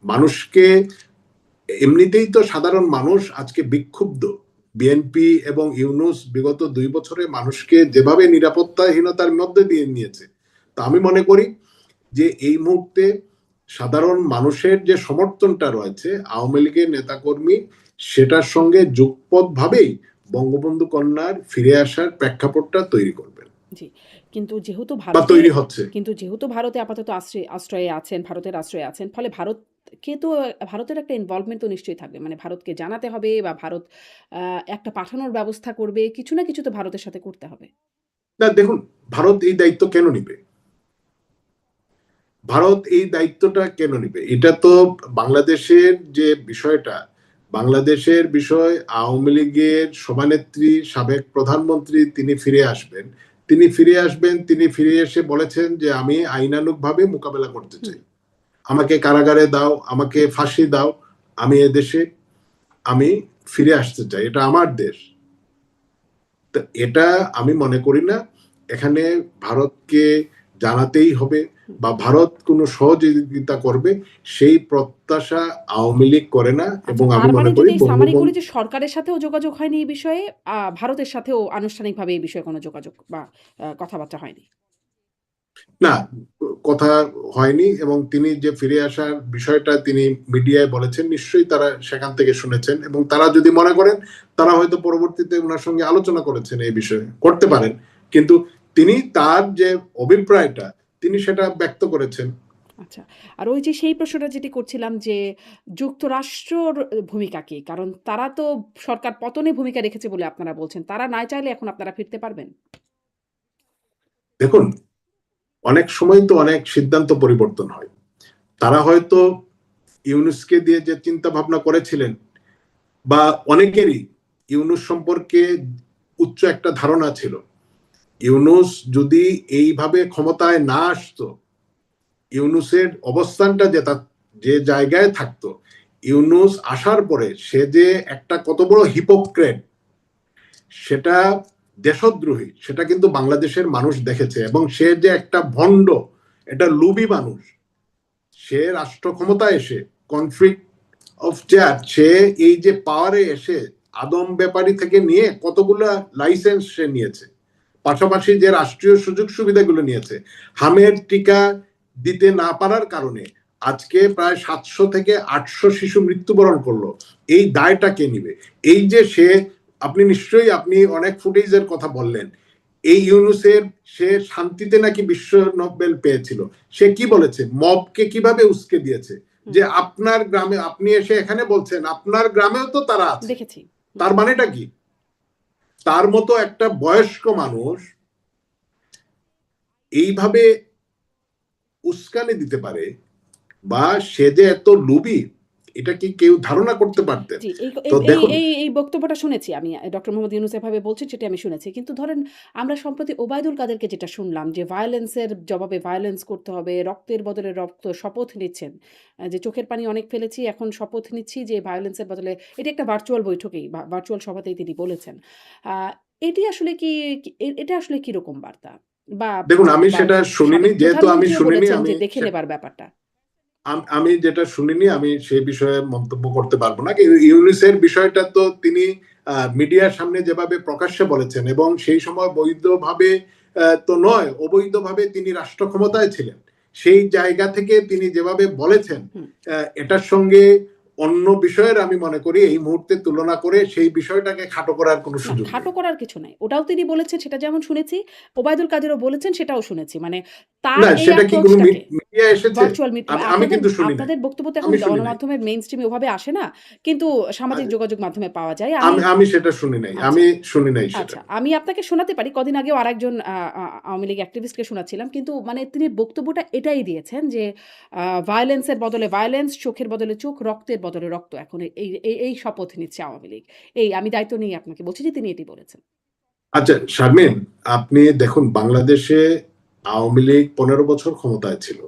মানুষকে এমনিতেই তো সাধারণ মানুষ আজকে বিক্ষুব্ধ। বিএনপি এবং ইউনূস বিগত ২ বছরে মানুষকে যেভাবে নিরাপত্তাহীনতার মধ্যে দিয়ে নিয়েছে, তো আমি মনে করি যে এই মুহূর্তে সাধারণ মানুষের যে সমর্থনটা রয়েছে আওয়ামী লীগের নেতাকর্মী সেটার সঙ্গে যুগপৎ ভাবেই বঙ্গবন্ধু কন্যার ফিরে আসার প্রেক্ষাপটটা তৈরি করবেন জি। কিন্তু যেহেতু বা ভারতে তৈরি হচ্ছে। কিন্তু যেহেতু ভারতে আপাতত আশ্রয়ে আছেন, ভারতের আশ্রয়ে আছেন। ফলে ভারতকে তো ভারতের একটা ইনভলভমেন্ট তো নিশ্চয়ই থাকবে। মানে ভারতকে জানাতে হবে বা ভারত আ একটা পাঠানোর ব্যবস্থা করবে। কিছু না কিছু তো ভারতের সাথে করতে হবে। না, দেখুন, ভারত এই দায়িত্ব কেন নিবে? ভারত এই দায়িত্বটা কেন নিবে? এটা তো বাংলাদেশের যে বিষয়টা, বাংলাদেশের বিষয় আওয়ামী লীগের সভানেত্রী, সাবেক প্রধানমন্ত্রী তিনি ফিরে আসবেন। তিনি ফিরে এসে বলেছেন যে আমি আইনানুগভাবে মোকাবেলা করতে হুম। চাই। আমাকে কারাগারে দাও, আমাকে ফাঁসি দাও। আমি এদেশে আমি ফিরে আসতে চাই। এটা আমার দেশ। তো এটা আমি মনে করি না এখানে ভারতকে জানাতেই হবে হুম। বা ভারত কোনো সহযোগিতা করবে সেই প্রত্যাশা আওয়ামী লীগ করে না আচ্ছা এবং আমি তার মানে মনে করি যদি সামারি করি বঙ্গবন্ধু যে সরকারের সাথেও যোগাযোগ হয়নি এই বিষয়ে, ভারতের সাথেও আনুষ্ঠানিকভাবে এই বিষয়ে কোনো যোগাযোগ বা কথাবার্তা হয়নি। না, কথা হয়নি এবং তিনি যে ফিরে আসার বিষয়টা তিনি মিডিয়ায় বলেছেন নিশ্চয়ই তারা সেখান থেকে শুনেছেন এবং তারা যদি মনে করেন তারা হয়তো পরবর্তীতে ওনার সঙ্গে আলোচনা করেছেন এই বিষয়ে, করতে পারেন। কিন্তু তিনি তার যে অভিপ্রায়টা তিনি সেটা ব্যক্ত করেছেন। আচ্ছা। আর ওই যে সেই প্রশ্নটা যেটি করছিলাম যে যুক্তরাষ্ট্রর ভূমিকা কি? কারণ তারা তো সরকার পতনে ভূমিকা রেখেছে বলে আপনারা বলছেন। তারা না চাইলে এখন আপনারা ফিরতে পারবেন? দেখুন, অনেক সময় তো অনেক সিদ্ধান্ত পরিবর্তন হয়। তারা হয়তো ইউনুসকে দিয়ে যে চিন্তা ভাবনা করেছিলেন বা অনেকেরই ইউনুস সম্পর্কে উচ্চ একটা ধারণা ছিল, ইউনুস যদি এইভাবে ক্ষমতায় না আসতো, ইউনুসের অবস্থানটা যে জায়গায় থাকতো, ইউনুস আসার পরে সে যে একটা কত বড় হিপোক্রেট, সেটা দেশদ্রোহী, সেটা কিন্তু বাংলাদেশের মানুষ দেখেছে এবং সে যে একটা ভণ্ড, এটা লুবি মানুষ। সে রাষ্ট্র ক্ষমতায় এসে কনফ্লিক্ট অফ চেয়ার, সে এই যে পাওয়ারে এসে আদম ব্যাপারী থেকে নিয়ে কতগুলা লাইসেন্স সে নিয়েছে, পাশাপাশি যে রাষ্ট্রীয় সুযোগ সুবিধাগুলো নিয়েছে, হামের টিকা দিতে না পারার কারণে আজকে প্রায় 700 থেকে 800 শিশু মৃত্যুবরণ করলো। এই দায়টা কে নিবে? এই যে আপনি অনেক ফুটেজের কথা বললেন, এই ইউনুসের সে শান্তিতে নাকি বিশ্ব নোবেল পেয়েছিল, সে কি বলেছে, মবকে কিভাবে উস্কে দিয়েছে হুম, যে আপনার গ্রামে, আপনি এসে এখানে বলছেন আপনার গ্রামেও তো তারা আছে। দেখেছি। হুম, তার মানেটা কি? তার মতো একটা বয়স্ক মানুষ এইভাবে উস্কানি দিতে পারে বা সে যে এত লুবি, এটা কি কেউ ধারণা করতে পারতেন? জি, এই তো এই এই দেখুন, এই এই বক্তব্যটা শুনেছি আমি। ডক্টর মোহাম্মদ ইউনূস এভাবে বলছেন সেটা আমি শুনেছি। কিন্তু ধরেন আমরা সম্প্রতি ওবায়দুল কাদেরকে যেটা শুনলাম যে ভায়োলেন্স এর জবাবে ভায়োলেন্স করতে হবে, রক্তের বদলে রক্ত শপথ নিচ্ছেন। যে চোখের পানি অনেক ফেলেছি, এখন শপথ নিচ্ছি যে ভায়োলেন্স এর বদলে এটা একটা ভার্চুয়াল বৈঠকেই বা ভার্চুয়াল সভাতেই তিনি বলেছেন। আ এটি আসলে কি এটা আসলে কিরকম বার্তা? বা দেখুন আমি বা সেটা শুনিনি, সাবেক যেহেতু আমি প্রধানমন্ত্রীও শুনিনি বলেছেন আমি যে দেখে নেবার ব্যাপারটা। আমি যেটা শুনিনি আমি সেই বিষয়ে মন্তব্য করতে পারবো না। কিন্তু ইউনিসের বিষয়টা তো তিনি মিডিয়ার সামনে যেভাবে প্রকাশ্যে বলেছেন এবং সেই সময় বৈধভাবে তো নয়, অবৈধভাবে তিনি রাষ্ট্র ক্ষমতায় ছিলেন। সেই জায়গা থেকে তিনি যেভাবে বলেছেন, হুম। এটার সঙ্গে অন্য বিষয়ের আমি মনে করি এই মুহূর্তে তুলনা করে সেই বিষয়টাকে খাটো করার কোনো না, সুযোগ নেই। খাটো করার কিছু নাই। ওটাও তিনি বলেছেন সেটা যেমন শুনেছি, ওবায়দুল কাদেরও বলেছেন সেটাও শুনেছি। মানে তার না, এই সেটা কি কোনো অ্যাপ্রোচটাকে মিডিয়া এসেছে? ভার্চুয়াল মিট আমি আপনাদের কিন্তু শুনি নাই। আপনাদের বক্তব্য তো এখন আমি শুনি নাই। গণমাধ্যমের মেইনস্ট্রিম এ ওভাবে আসে না। কিন্তু সামাজিক আ যোগাযোগ মাধ্যমে পাওয়া যায়। আমি সেটা শুনি নাই। আচ্ছা, আমি শুনি নাই সেটা। আচ্ছা। আমি আপনাকে শোনাতে পারি। কদিন আগেও আরেকজন আ আ আওয়ামী লীগ অ্যাক্টিভিস্টকে শোনাচ্ছিলাম। কিন্তু মানে তিনি বক্তব্যটা এটাই দিয়েছেন যে ভায়োলেন্স এর বদলে ভায়োলেন্স, চোখের বদলে চোখ, রক্তের বদলে রক্ত। এখন এই শপথ নিচ্ছে আওয়ামী লীগ। আমি দায়িত্ব নিয়ে আপনাকে বলছি যে তিনি এটি বলেছেন। আচ্ছা শারমিন, আপনি দেখুন বাংলাদেশে আওয়ামী লীগ ১৫ বছর ক্ষমতায় ছিল।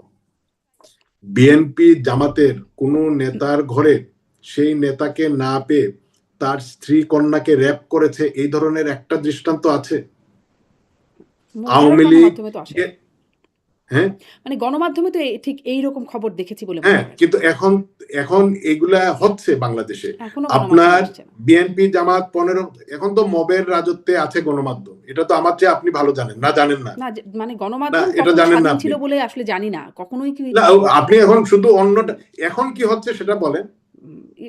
বিএনপি জামাতের কোন নেতার ঘরে সেই নেতাকে না পেয়ে তার স্ত্রী কন্যাকে রেপ করেছে এই ধরনের একটা দৃষ্টান্ত আছে? তারা আওয়ামী লীগ, গণমাধ্যমে তো আসেনি। হ্যাঁ মানে গণমাধ্যমে তো ঠিক এইরকম খবর দেখেছি বলে মনে হ্যাঁ, হয়। কিন্তু এখন এখন এগুলা হচ্ছে বাংলাদেশে। এখনো গণমাধ্যমে আপনার আসছে না। বিএনপি জামাত ১৫, এখন তো মবের রাজত্বে আছে গণমাধ্যম। এটা তো আমার চেয়ে আপনি ভালো জানেন, না জানেন না? না মানে না, গণমাধ্যম এটা কখন জানেন না স্বাধীন আপনি। ছিল বলে আসলে জানি না। কখনোই কি না, আপনি এখন শুধু অন্যটা, এখন কি হচ্ছে সেটা বলেন।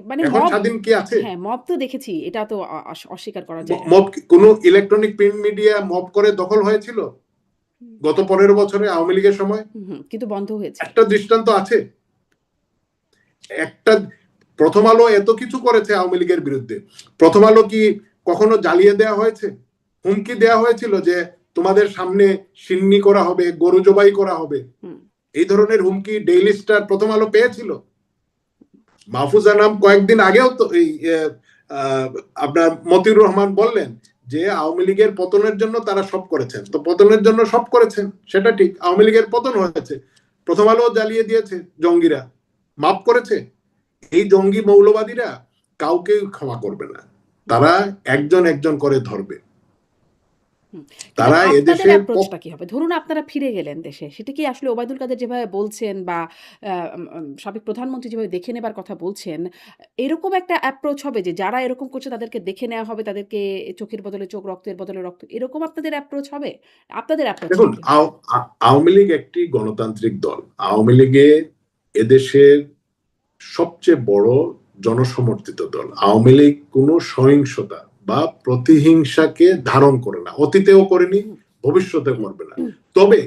মানে এখন স্বাধীন কি আছে? হ্যাঁ, মব তো দেখেছি। এটা তো অস্বীকার করা যায় না। মব কোন ইলেকট্রনিক প্রিন্ট মিডিয়া মব করে দখল হয়েছিল গত ১৫ বছরে আওয়ামী লীগের সময়? কিন্তু বন্ধ হয়েছে। একটা দৃষ্টান্ত আছে? একটা, প্রথম আলো এত কিছু করেছে আওয়ামী লীগের বিরুদ্ধে। প্রথম আলো কি কখনো জ্বালিয়ে দেওয়া হয়েছে? হুমকি দেওয়া হয়েছিল যে তোমাদের সামনে সিন্নি করা হবে, গরু জবাই করা হবে? হুম, এই ধরনের হুমকি ডেইলি স্টার প্রথম আলো পেয়েছিল? মাহফুজ আনাম কয়েকদিন আগেও তো এই আপনার মতিউর রহমান বললেন যে আওয়ামী লীগের পতনের জন্য তারা সব করেছেন। তো পতনের জন্য সব করেছেন, সেটা ঠিক। আওয়ামী লীগের পতন হয়েছে, প্রথম আলো জ্বালিয়ে দিয়েছে জঙ্গিরা, মাফ করেছে? এই জঙ্গি মৌলবাদীরা কাউকে ক্ষমা করবে না। তারা একজন একজন করে ধরবে। হুম। কিন্তু তারা আপনাদের এদেশের অ্যাপ্রোচটা কি হবে? ধরুন আপনারা ফিরে গেলেন দেশে। সেটা কি আসলে ওবায়দুল কাদের যেভাবে বলছেন বা সাবেক প্রধানমন্ত্রী যেভাবে দেখে নেবার কথা বলছেন, এরকম একটা অ্যাপ্রোচ হবে যে যারা এরকম করছে তাদেরকে দেখে নেওয়া হবে, তাদেরকে চোখের বদলে চোখ, রক্তের বদলে রক্ত। এরকম আপনাদের অ্যাপ্রোচ হবে? আপনাদের অ্যাপ্রোচটা দেখুন, কি হবে? আওয়ামী লীগ একটি গণতান্ত্রিক দল। আওয়ামী লীগে এদেশের সবচেয়ে বড় জনসমর্থিত দল। আওয়ামী লীগ কোনো সহিংসতা বা প্রতিহিংসাকে ধারণ করে না, অতীতেও করেনি, হুম, ভবিষ্যতেও করবে না। তবে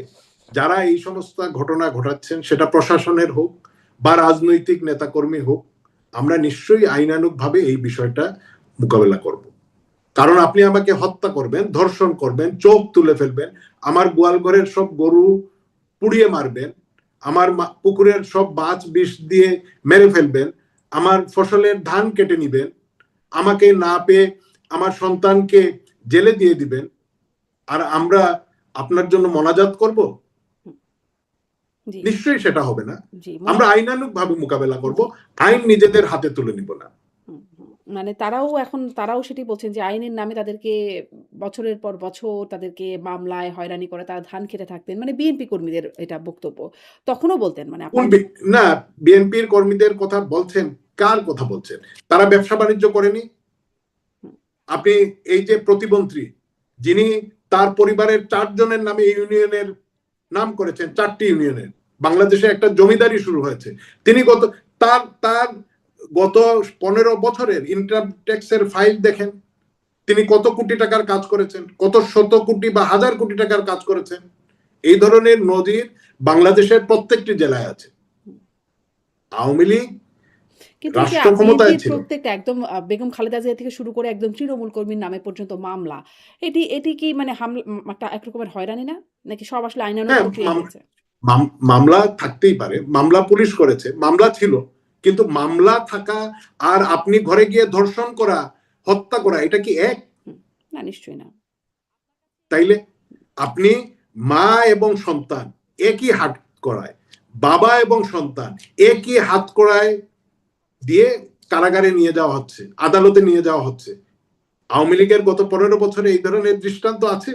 যারা এই সমস্ত ঘটনা ঘটাচ্ছেন, সেটা প্রশাসনের হোক বা রাজনৈতিক নেতাকর্মী হোক, আমরা নিশ্চয়ই আইনানুগভাবে এই বিষয়টা মোকাবেলা করব। কারণ আপনি আমাকে হত্যা করবেন, ধর্ষণ করবেন, চোখ তুলে ফেলবেন, আমার গোয়াল ঘরের সব গরু পুড়িয়ে মারবেন, আমার পুকুরের সব মাছ বিষ দিয়ে মেরে ফেলবেন, আমার ফসলের ধান কেটে নিবেন, আমাকে না পেয়ে আমার সন্তানকে জেলে দিয়ে দিবেন, আর আমরা আপনার জন্য মোনাজাত করব? হুম, জি, নিশ্চয়ই সেটা হবে না। জি। আমরা আইনানুগ ভাবে মোকাবেলা করব, জি। আইন নিজেদের হাতে তুলে নিব না। মানে তারাও সেটি বলছেন যে আইনের নামে তাদেরকে বছরের পর বছর তাদেরকে মামলায় হয়রানি করে তারা ধান খেতে থাকতেন। মানে বিএনপি কর্মীদের এটা বক্তব্য। তখনও বলতেন মানে কোন আপনার না, বিএনপির কর্মীদের কথা বলছেন, কার কথা বলছেন? তারা ব্যবসা বাণিজ্য করেনি? হুম, আপনি এই যে প্রতিমন্ত্রী, যিনি তার পরিবারের ৪ জনের নামে ইউনিয়নের নাম করেছেন, ৪টি ইউনিয়নের, বাংলাদেশে একটা জমিদারি শুরু হয়েছে। তিনি তার তার গত ১৫ বছরের ইনকাম ট্যাক্সের ফাইল দেখেন। তিনি কত কোটি টাকার কাজ করেছেন, কত শত কোটি বা হাজার কোটি টাকার কাজ করেছেন। এই ধরনের নজির বাংলাদেশের প্রত্যেকটি জেলায় আছে। হুম। আওয়ামী লীগ কিন্তু এই যে রাষ্ট্র ক্ষমতায় বিএনপির ছিল। প্রত্যেকটা একদম বেগম খালেদা জিয়া থেকে শুরু করে একদম তৃণমূল কর্মীর নামে পর্যন্ত মামলা। এটি কি মানে একটা এক রকমের হয়রানি না? নাকি সব আসলে আইনানুগ হ্যাঁ, প্রক্রিয়ায় হয়েছে? মামলা থাকতেই পারে, মামলা পুলিশ করেছে, মামলা ছিল, কিন্তু মামলা থাকা আর আপনি ঘরে গিয়ে ধর্ষণ করা, হত্যা করা, এটা কি এক? না, নিশ্চয়ই না। তাইলে আপনি মা এবং সন্তান একই হাত করায়, বাবা এবং সন্তান একই হাত করায় দিয়ে কারাগারে নিয়ে যাওয়া হচ্ছে, আদালতে নিয়ে যাওয়া হচ্ছে। আওয়ামী লীগের গত 15 বছরে এই ধরনের দৃষ্টান্ত আছে?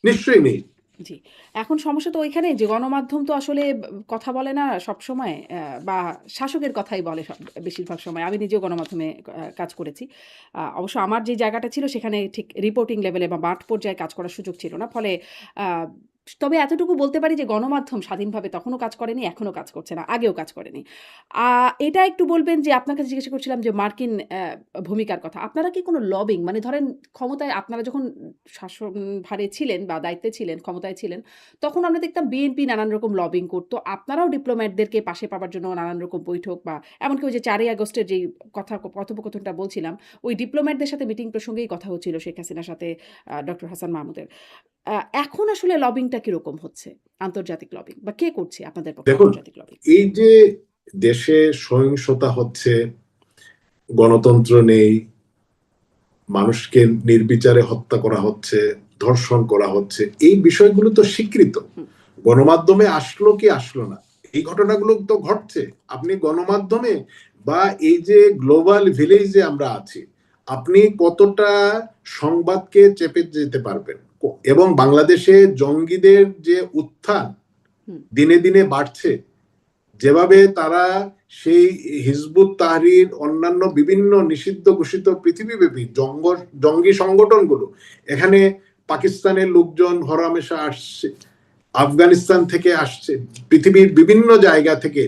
নিশ্চয়ই নেই। জি। এখন সমস্যা তো ওইখানে যে গণমাধ্যম তো আসলে কথা বলে না সবসময়, বা শাসকের কথাই বলে বেশিরভাগ সময়। আমি নিজেও গণমাধ্যমে কাজ করেছি। অবশ্য আমার যে জায়গাটা ছিল সেখানে ঠিক রিপোর্টিং লেভেলে বা মাঠ পর্যায়ে কাজ করার সুযোগ ছিল না। ফলে আ তবে এতটুকু বলতে পারি যে গণমাধ্যম স্বাধীনভাবে তখনও কাজ করেনি, এখনো কাজ করছে না, আগেও কাজ করেনি। আ এটা একটু বলবেন যে আপনার কাছে জিজ্ঞাসা করছিলাম যে মার্কিন ভূমিকার কথা। আপনারা কি কোনো লবিং, মানে ধরেন ক্ষমতায় আপনারা যখন শাসনভারে ছিলেন বা দায়িত্বে ছিলেন, ক্ষমতায় ছিলেন, তখন আমরা দেখতাম বিএনপি নানান রকম লবিং করত। আপনারাও ডিপ্লোম্যাটদেরকে পাশে পাবার জন্য নানান রকম বৈঠক, বা এমনকি ওই যে ৪ই আগস্টের যেই কথোপকথনটা বলছিলাম, ওই ডিপ্লোম্যাটদের সাথে মিটিং প্রসঙ্গেই কথা হচ্ছিল শেখ হাসিনার সাথে ডক্টর হাসান মাহমুদের। আ এখন আসলে লবিংটা কিরকম হচ্ছে? আন্তর্জাতিক লবিং বা কে করছে আপনাদের পক্ষে দেখুন, আন্তর্জাতিক লবিং? এই যে দেশে সহিংসতা হচ্ছে, গণতন্ত্র নেই, মানুষকে নির্বিচারে হত্যা করা হচ্ছে, ধর্ষণ করা হচ্ছে, এই বিষয়গুলো তো স্বীকৃত। হুম, গণমাধ্যমে আসলো কি আসলো না, এই ঘটনাগুলো তো ঘটছে। আপনি গণমাধ্যমে বা এই যে গ্লোবাল ভিলেজে আমরা আছি, আপনি কতটা সংবাদকে চেপে যেতে পারবেন? এবং বাংলাদেশে জঙ্গিদের যে উত্থান হুম, দিনে দিনে বাড়ছে, যেভাবে তারা সেই হিজবুত তাহরির অন্যান্য বিভিন্ন নিষিদ্ধ ঘোষিত পৃথিবীব্যাপী জঙ্গি সংগঠনগুলো, এখানে পাকিস্তানের লোকজন হরহামেশা আসছে, আফগানিস্তান থেকে আসছে, পৃথিবীর বিভিন্ন জায়গা থেকে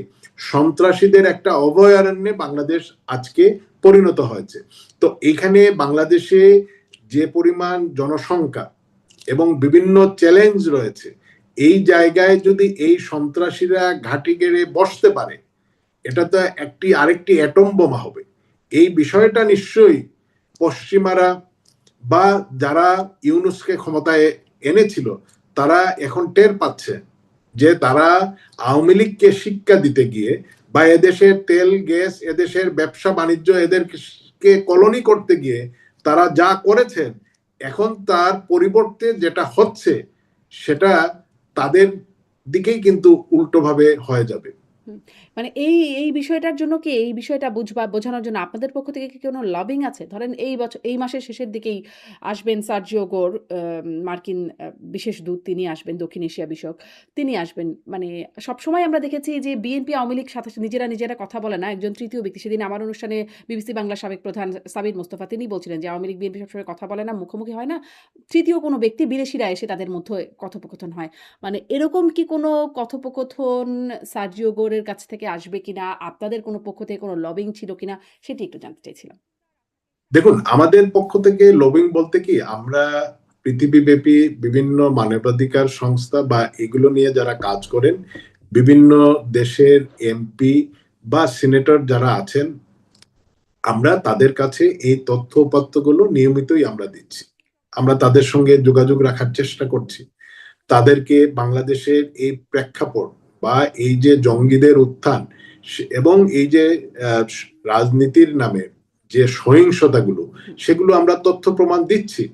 সন্ত্রাসীদের একটা অভয়ারণ্যে বাংলাদেশ আজকে পরিণত হয়েছে। তো এখানে বাংলাদেশে যে পরিমাণ জনসংখ্যা এবং বিভিন্ন চ্যালেঞ্জ রয়েছে, এই জায়গায় যদি এই সন্ত্রাসীরা ঘাঁটি গেড়ে বসতে পারে, এটা তো একটি আরেকটি অ্যাটম বোমা হবে। এই বিষয়টা নিশ্চয়ই পশ্চিমারা বা যারা ইউনুসকে ক্ষমতায় এনেছিল, তারা এখন টের পাচ্ছে যে তারা আওয়ামী লীগকে শিক্ষা দিতে গিয়ে বা এদেশের তেল গ্যাস, এদেশের ব্যবসা বাণিজ্য, এদেরকে কলোনি করতে গিয়ে তারা যা করেছেন, এখন তার পরিবর্তে যেটা হচ্ছে সেটা তাদের দিকেই কিন্তু উল্টোভাবে হয়ে যাবে। হুম। মানে এই বিষয়টার জন্য কি, এই বিষয়টা বোঝানোর জন্য আপনাদের পক্ষ থেকে কি কোনো লবিং আছে? ধরেন এই মাসের শেষের দিকেই আসবেন সার্জিও গোর, মার্কিন বিশেষ দূত, তিনি আসবেন, দক্ষিণ এশিয়া বিষয়ক। তিনি আসবেন। মানে সবসময় আমরা দেখেছি যে বিএনপি আওয়ামী লীগ সাথে নিজেরা কথা বলে না। একজন তৃতীয় ব্যক্তি, সেদিন আমার অনুষ্ঠানে বিবিসি বাংলার সাবেক প্রধান সাবির মোস্তফা তিনি বলছিলেন যে আওয়ামী লীগ বিএনপি সবসময় কথা বলে না, মুখোমুখি হয় না। তৃতীয় কোনো ব্যক্তি, বিদেশিরা এসে তাদের মধ্যে কথোপকথন হয়। মানে এরকম কি কোনো কথোপকথন সার্জিও গোরের কাছ থেকে আসবে কিনা? আপনাদের কোনো পক্ষ থেকে কোনো লবিং ছিল কিনা? সেটি একটু জানতে চাইছিলাম। দেখুন, আমাদের পক্ষ থেকে লবিং বলতে কি, আমরা পৃথিবীব্যাপী বিভিন্ন মানবাধিকার সংস্থা বা এগুলো নিয়ে যারা কাজ করেন, বিভিন্ন দেশের এমপি বা সিনেটর যারা আছেন, আমরা তাদের কাছে এই তথ্য উপাত্তগুলো নিয়মিতই আমরা দিচ্ছি। আমরা তাদের সঙ্গে যোগাযোগ রাখার চেষ্টা করছি। তাদেরকে বাংলাদেশের এই প্রেক্ষাপট বা এই যে জঙ্গিদের উত্থান এবং এই যে আহ, রাজনীতির নামে যে সহিংসতাগুলো, হুম, সেগুলো আমরা তথ্য প্রমাণ দিচ্ছি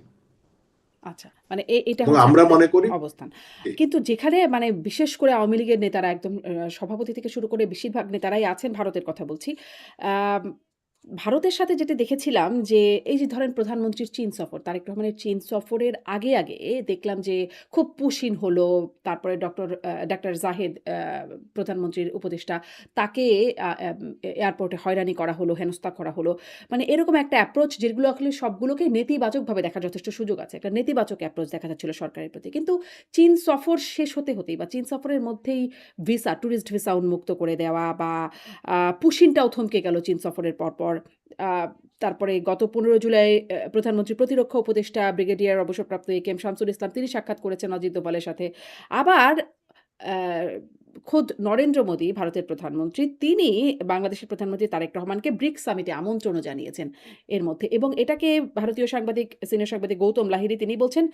আচ্ছা। মানে এটা এবং হচ্ছে আমরা আপনাদের মনে করি অবস্থান। কিন্তু যেখানে মানে বিশেষ করে আওয়ামী লীগের নেতারা একদম সভাপতি থেকে শুরু করে বেশিরভাগ নেতারাই আছেন, ভারতের কথা বলছি। আম ভারতের সাথে যেটা দেখেছিলাম যে, এই যে ধরেন প্রধানমন্ত্রীর চীন সফর, তারেক রহমানের চীন সফরের আগে দেখলাম যে খুব পুশিন হলো। তারপরে ডাক্তার জাহেদ, প্রধানমন্ত্রীর উপদেষ্টা, তাকে এয়ারপোর্টে হয়রানি করা হলো, হেনস্থা করা হলো। মানে এরকম একটা অ্যাপ্রোচ, যেগুলো আসলে সবগুলোকে নেতিবাচকভাবে দেখার যথেষ্ট সুযোগ আছে। একটা নেতিবাচক অ্যাপ্রোচ দেখা যাচ্ছিল সরকারের প্রতি। কিন্তু চীন সফর শেষ হতেই বা চীন সফরের মধ্যেই ট্যুরিস্ট ভিসা উন্মুক্ত করে দেওয়া, বা পুশিনটাও থমকে গেল চীন সফরের পরপর। আ তারপরে গত ১৫ জুলাই প্রধানমন্ত্রীর প্রতিরক্ষা উপদেষ্টা ব্রিগেডিয়ার অবসরপ্রাপ্ত এ.কে.এম. শামসুল ইসলাম, তিনি সাক্ষাৎ করেছেন অজিত দোভালের সাথে। আবার অ্যা খোদ নরেন্দ্র মোদি, ভারতের প্রধানমন্ত্রী, তিনি বাংলাদেশের প্রধানমন্ত্রী তারেক রহমানকে ব্রিকস সামিটে আমন্ত্রণও জানিয়েছেন এর মধ্যে। এবং এটাকে ভারতীয় সিনিয়র সাংবাদিক গৌতম লাহিড়ী, তিনি বলছেন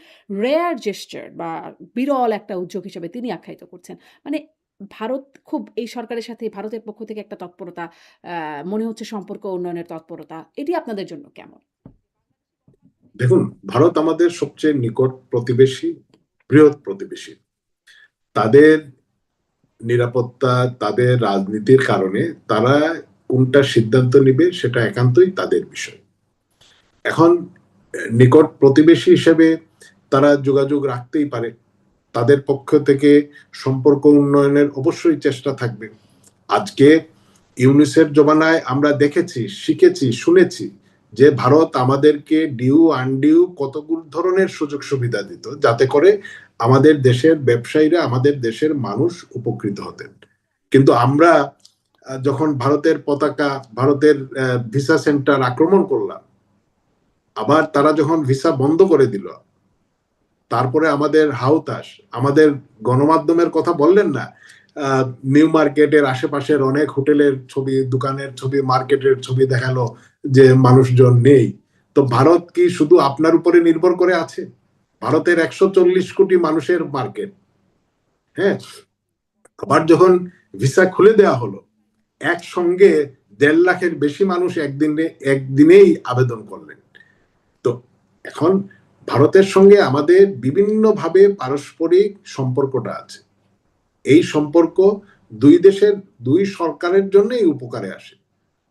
রেয়ার জেস্চার বা বিরল একটা উদ্যোগ হিসেবে তিনি আখ্যায়িত করছেন। মানে ভারত খুব এই সরকারের সাথে ভারতের পক্ষ থেকে একটা তৎপরতা মনে হচ্ছে সম্পর্ক উন্নয়নের তৎপরতা। এটি আপনাদের জন্য কেমন? দেখুন, ভারত আমাদের সবচেয়ে নিকট প্রতিবেশী, বৃহৎ প্রতিবেশী। তাদের নিরাপত্তা, তাদের রাজনীতির কারণে তারা কোনটা সিদ্ধান্ত নিবে সেটা একান্তই তাদের বিষয়। এখন নিকট প্রতিবেশী হিসেবে তারা যোগাযোগ রাখতেই পারে। তাদের পক্ষ থেকে সম্পর্ক উন্নয়নের অবশ্যই চেষ্টা থাকবে। আজকে ইউনিসের জমানায় আমরা দেখেছি, শিখেছি, শুনেছি যে ভারত আমাদেরকে ডিউ আনডিউ কতগুলো ধরনের সুযোগ সুবিধা দিত, যাতে করে আমাদের দেশের ব্যবসায়ীরা, আমাদের দেশের মানুষ উপকৃত হতেন। কিন্তু আমরা যখন ভারতের পতাকা, ভারতের ভিসা সেন্টার আক্রমণ করলাম, আবার তারা যখন ভিসা বন্ধ করে দিল, তারপরে আমাদের হাউতাস, আমাদের গণমাধ্যমের কথা বললেন না, নিউ মার্কেটের আশেপাশের অনেক হোটেলের ছবি, দোকানের ছবি, মার্কেটের ছবি দেখালো যে মানুষজন নেই। তো ভারত কি শুধু আপনার উপরে নির্ভর করে আছে? ভারতের 140 কোটি মানুষের মার্কেট। হ্যাঁ, আবার যখন ভিসা খুলে দেওয়া হলো, একসঙ্গে 1.5 লাখের বেশি মানুষ একদিনেই আবেদন করলেন। তো এখন ভারতের সঙ্গে আমাদের বিভিন্নভাবে পারস্পরিক সম্পর্কটা আছে। এই সম্পর্ক দুই দেশের, দুই সরকারের জন্যই উপকারে আসে।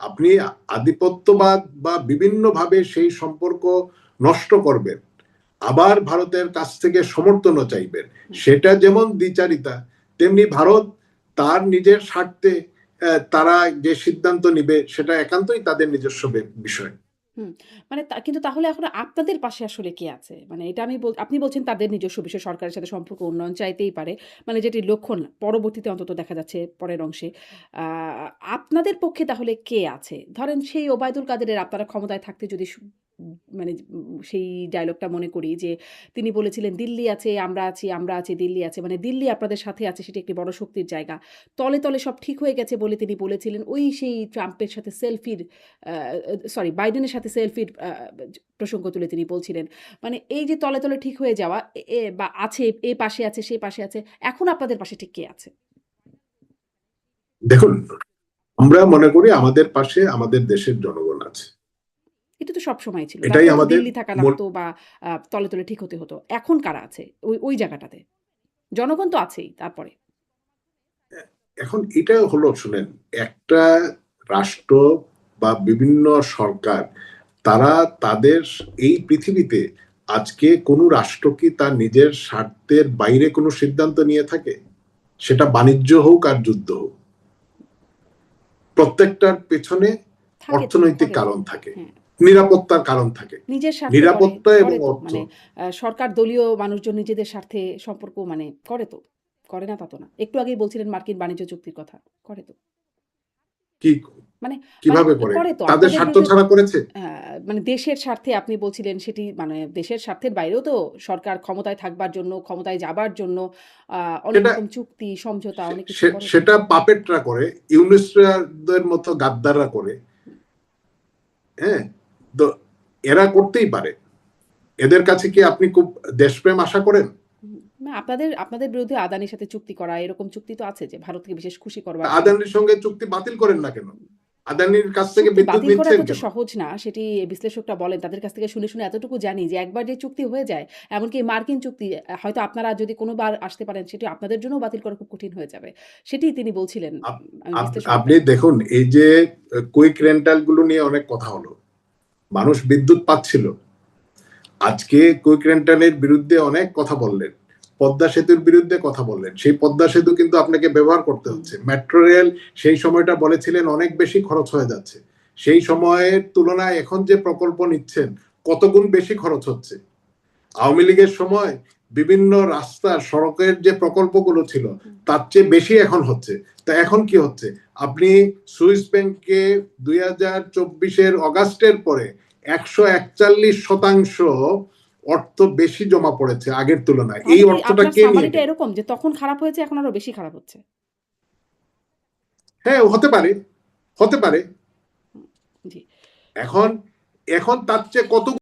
আপনি আধিপত্যবাদ বা বিভিন্নভাবে সেই সম্পর্ক নষ্ট করবেন, আবার ভারতের কাছ থেকে সমর্থনও চাইবেন, সেটা যেমন দ্বিচারিতা, তেমনি ভারত তার নিজের স্বার্থে তারা যে সিদ্ধান্ত নিবে সেটা একান্তই তাদের নিজস্ব বিষয়। হুম। মানে কিন্তু তাহলে এখন আপনাদের পাশে আসলে কে আছে? মানে এটা আপনি বলছেন তাদের নিজস্ব বিষয় সরকারের সাথে সম্পর্ক উন্নয়ন চাইতেই পারে। মানে যেটির লক্ষণ পরবর্তীতে অন্তত দেখা যাচ্ছে পরের অংশে। আ আপনাদের পক্ষে তাহলে কে আছে? ধরেন সেই ওবায়দুল কাদেরের আপনারা ক্ষমতায় থাকতে যদি মানে সেই ডায়ালগটা মনে করি যে তিনি বলেছিলেন, "দিল্লি আছে, আমরা আছি, আমরা আছি, দিল্লি আছে।" মানে দিল্লি আপনাদের সাথে আছে সেটি একটি বড় শক্তির জায়গা। তলে, তলে সব ঠিক হয়ে গেছে বলে তিনি বলেছিলেন। ওই সেই ট্রাম্পের সাথে সেলফির আ সরি বাইডেনের সাথে সেলফির প্রসঙ্গ তুলে তিনি বলছিলেন। মানে এই যে তলে, তলে ঠিক হয়ে যাওয়া বা আছে, এ পাশে আছে, সে পাশে আছে। এখন আপনাদের পাশে ঠিক কে আছে? দেখুন, আমরা মনে করি আমাদের পাশে আমাদের দেশের জনগণ আছে। এটা তো সবসময় ছিল। এটাই তারপরে তো আমাদের দিল্লি থাকা মূল। লাগতো বা তলে, তলে ঠিক হতে হতো। এখন কারা আছে ওই জায়গাটাতে? জনগণ তো আছেই তারপরে। এখন এটা হলো, শুনেন, একটা রাষ্ট্র বা বিভিন্ন সরকার, তারা তাদের এই পৃথিবীতে আজকে কোনো রাষ্ট্র কি তার নিজের স্বার্থের বাইরে কোনো সিদ্ধান্ত নিয়ে থাকে? সেটা বাণিজ্য হোক আর যুদ্ধ হোক, প্রত্যেকটার পেছনে থাকে তো, অর্থনৈতিক করে তো। কারণ থাকে, হ্যাঁ। নিরাপত্তার কারণ থাকে। নিজের স্বার্থে করে, নিরাপত্তা এবং করে তো। অর্থ মানে সরকার দলীয় মানুষজন নিজেদের স্বার্থে সম্পর্ক মানে করে তো। করে না তা তো না। একটু আগেই বলছিলেন মার্কিন বাণিজ্য চুক্তির কথা। করে তো। কি, মানে মানে কিভাবে করে? করে তো। তাদের আপনাদের স্বার্থ বিরুদ্ধে ছাড়া করেছে? আ মানে দেশের স্বার্থে আপনি বলছিলেন সেটি মানে দেশের স্বার্থের বাইরেও তো সরকার ক্ষমতায় থাকবার জন্য, ক্ষমতায় যাবার জন্য আ অনেক সেটা রকম চুক্তি, সমঝোতা অনেক কিছু করে তো। সেটা পাপেটরা করে, ইউনিস্টদের মতো গাদ্দাররা করে। হুম, হ্যাঁ, তো এরা করতেই পারে। এদের কাছে কি আপনি খুব দেশপ্রেম আশা করেন? হুম। না আপনাদের আপনাদের বিরুদ্ধে আদানির সাথে চুক্তি করা এরকম চুক্তি তো আছে যে ভারতকে বিশেষ খুশি করবার জন্য। আদানির সঙ্গে চুক্তি বাতিল করেন না কেন? আদানির কাছ থেকে চুক্তি বিদ্যুৎ বাতিল করা নিচ্ছেন তো কেন? সহজ না। সেটি বিশ্লেষকরা বলেন। তাদের কাছ থেকে শুনে, শুনে এতটুকু জানি যে একবার যে চুক্তি হয়ে যায়, এমনকি মার্কিন চুক্তি হয়তো আপনারা যদি কোনোবার আসতে পারেন সেটি আপনাদের জন্যও বাতিল করা খুব কঠিন হয়ে যাবে। সেটিই তিনি বলছিলেন। আমি আপনি বিশ্লেষকদের দেখুন, এই যে কুইক রেন্টাল গুলো নিয়ে অনেক কথা হলো, মানুষ বিদ্যুৎ পাচ্ছিল। আজকে কুইক রেন্টালের বিরুদ্ধে অনেক কথা বললেন, পদ্মা সেতুর বিরুদ্ধে কথা বললেন। সেই পদ্মা সেতু কিন্তু আপনাকে ব্যবহার করতে হুম, হচ্ছে। মেট্রো রেল সেই সময়টা বলেছিলেন অনেক বেশি খরচ হয়ে যাচ্ছে। সেই সময়ের তুলনায় এখন যে প্রকল্প নিচ্ছেন, কত গুণ বেশি খরচ হচ্ছে। আওয়ামী লীগের সময় বিভিন্ন রাস্তা, সড়কের যে প্রকল্পগুলো ছিল, হুম। তার চেয়ে বেশি এখন হচ্ছে। তা এখন কি হচ্ছে? আপনি সুইস ব্যাংকে 2024-এর অগাস্টের পরে 141% অর্থ বেশি জমা পড়েছে আগের তুলনায়। এই তাহলে কি অর্থটা আপনার কে নিয়ে সামারিটা গেল? এরকম যে তখন খারাপ হয়েছে এখন আরো বেশি খারাপ হচ্ছে? হ্যাঁ, হতে পারে, হতে পারে। হুম, জি। এখন এখন তার চেয়ে কত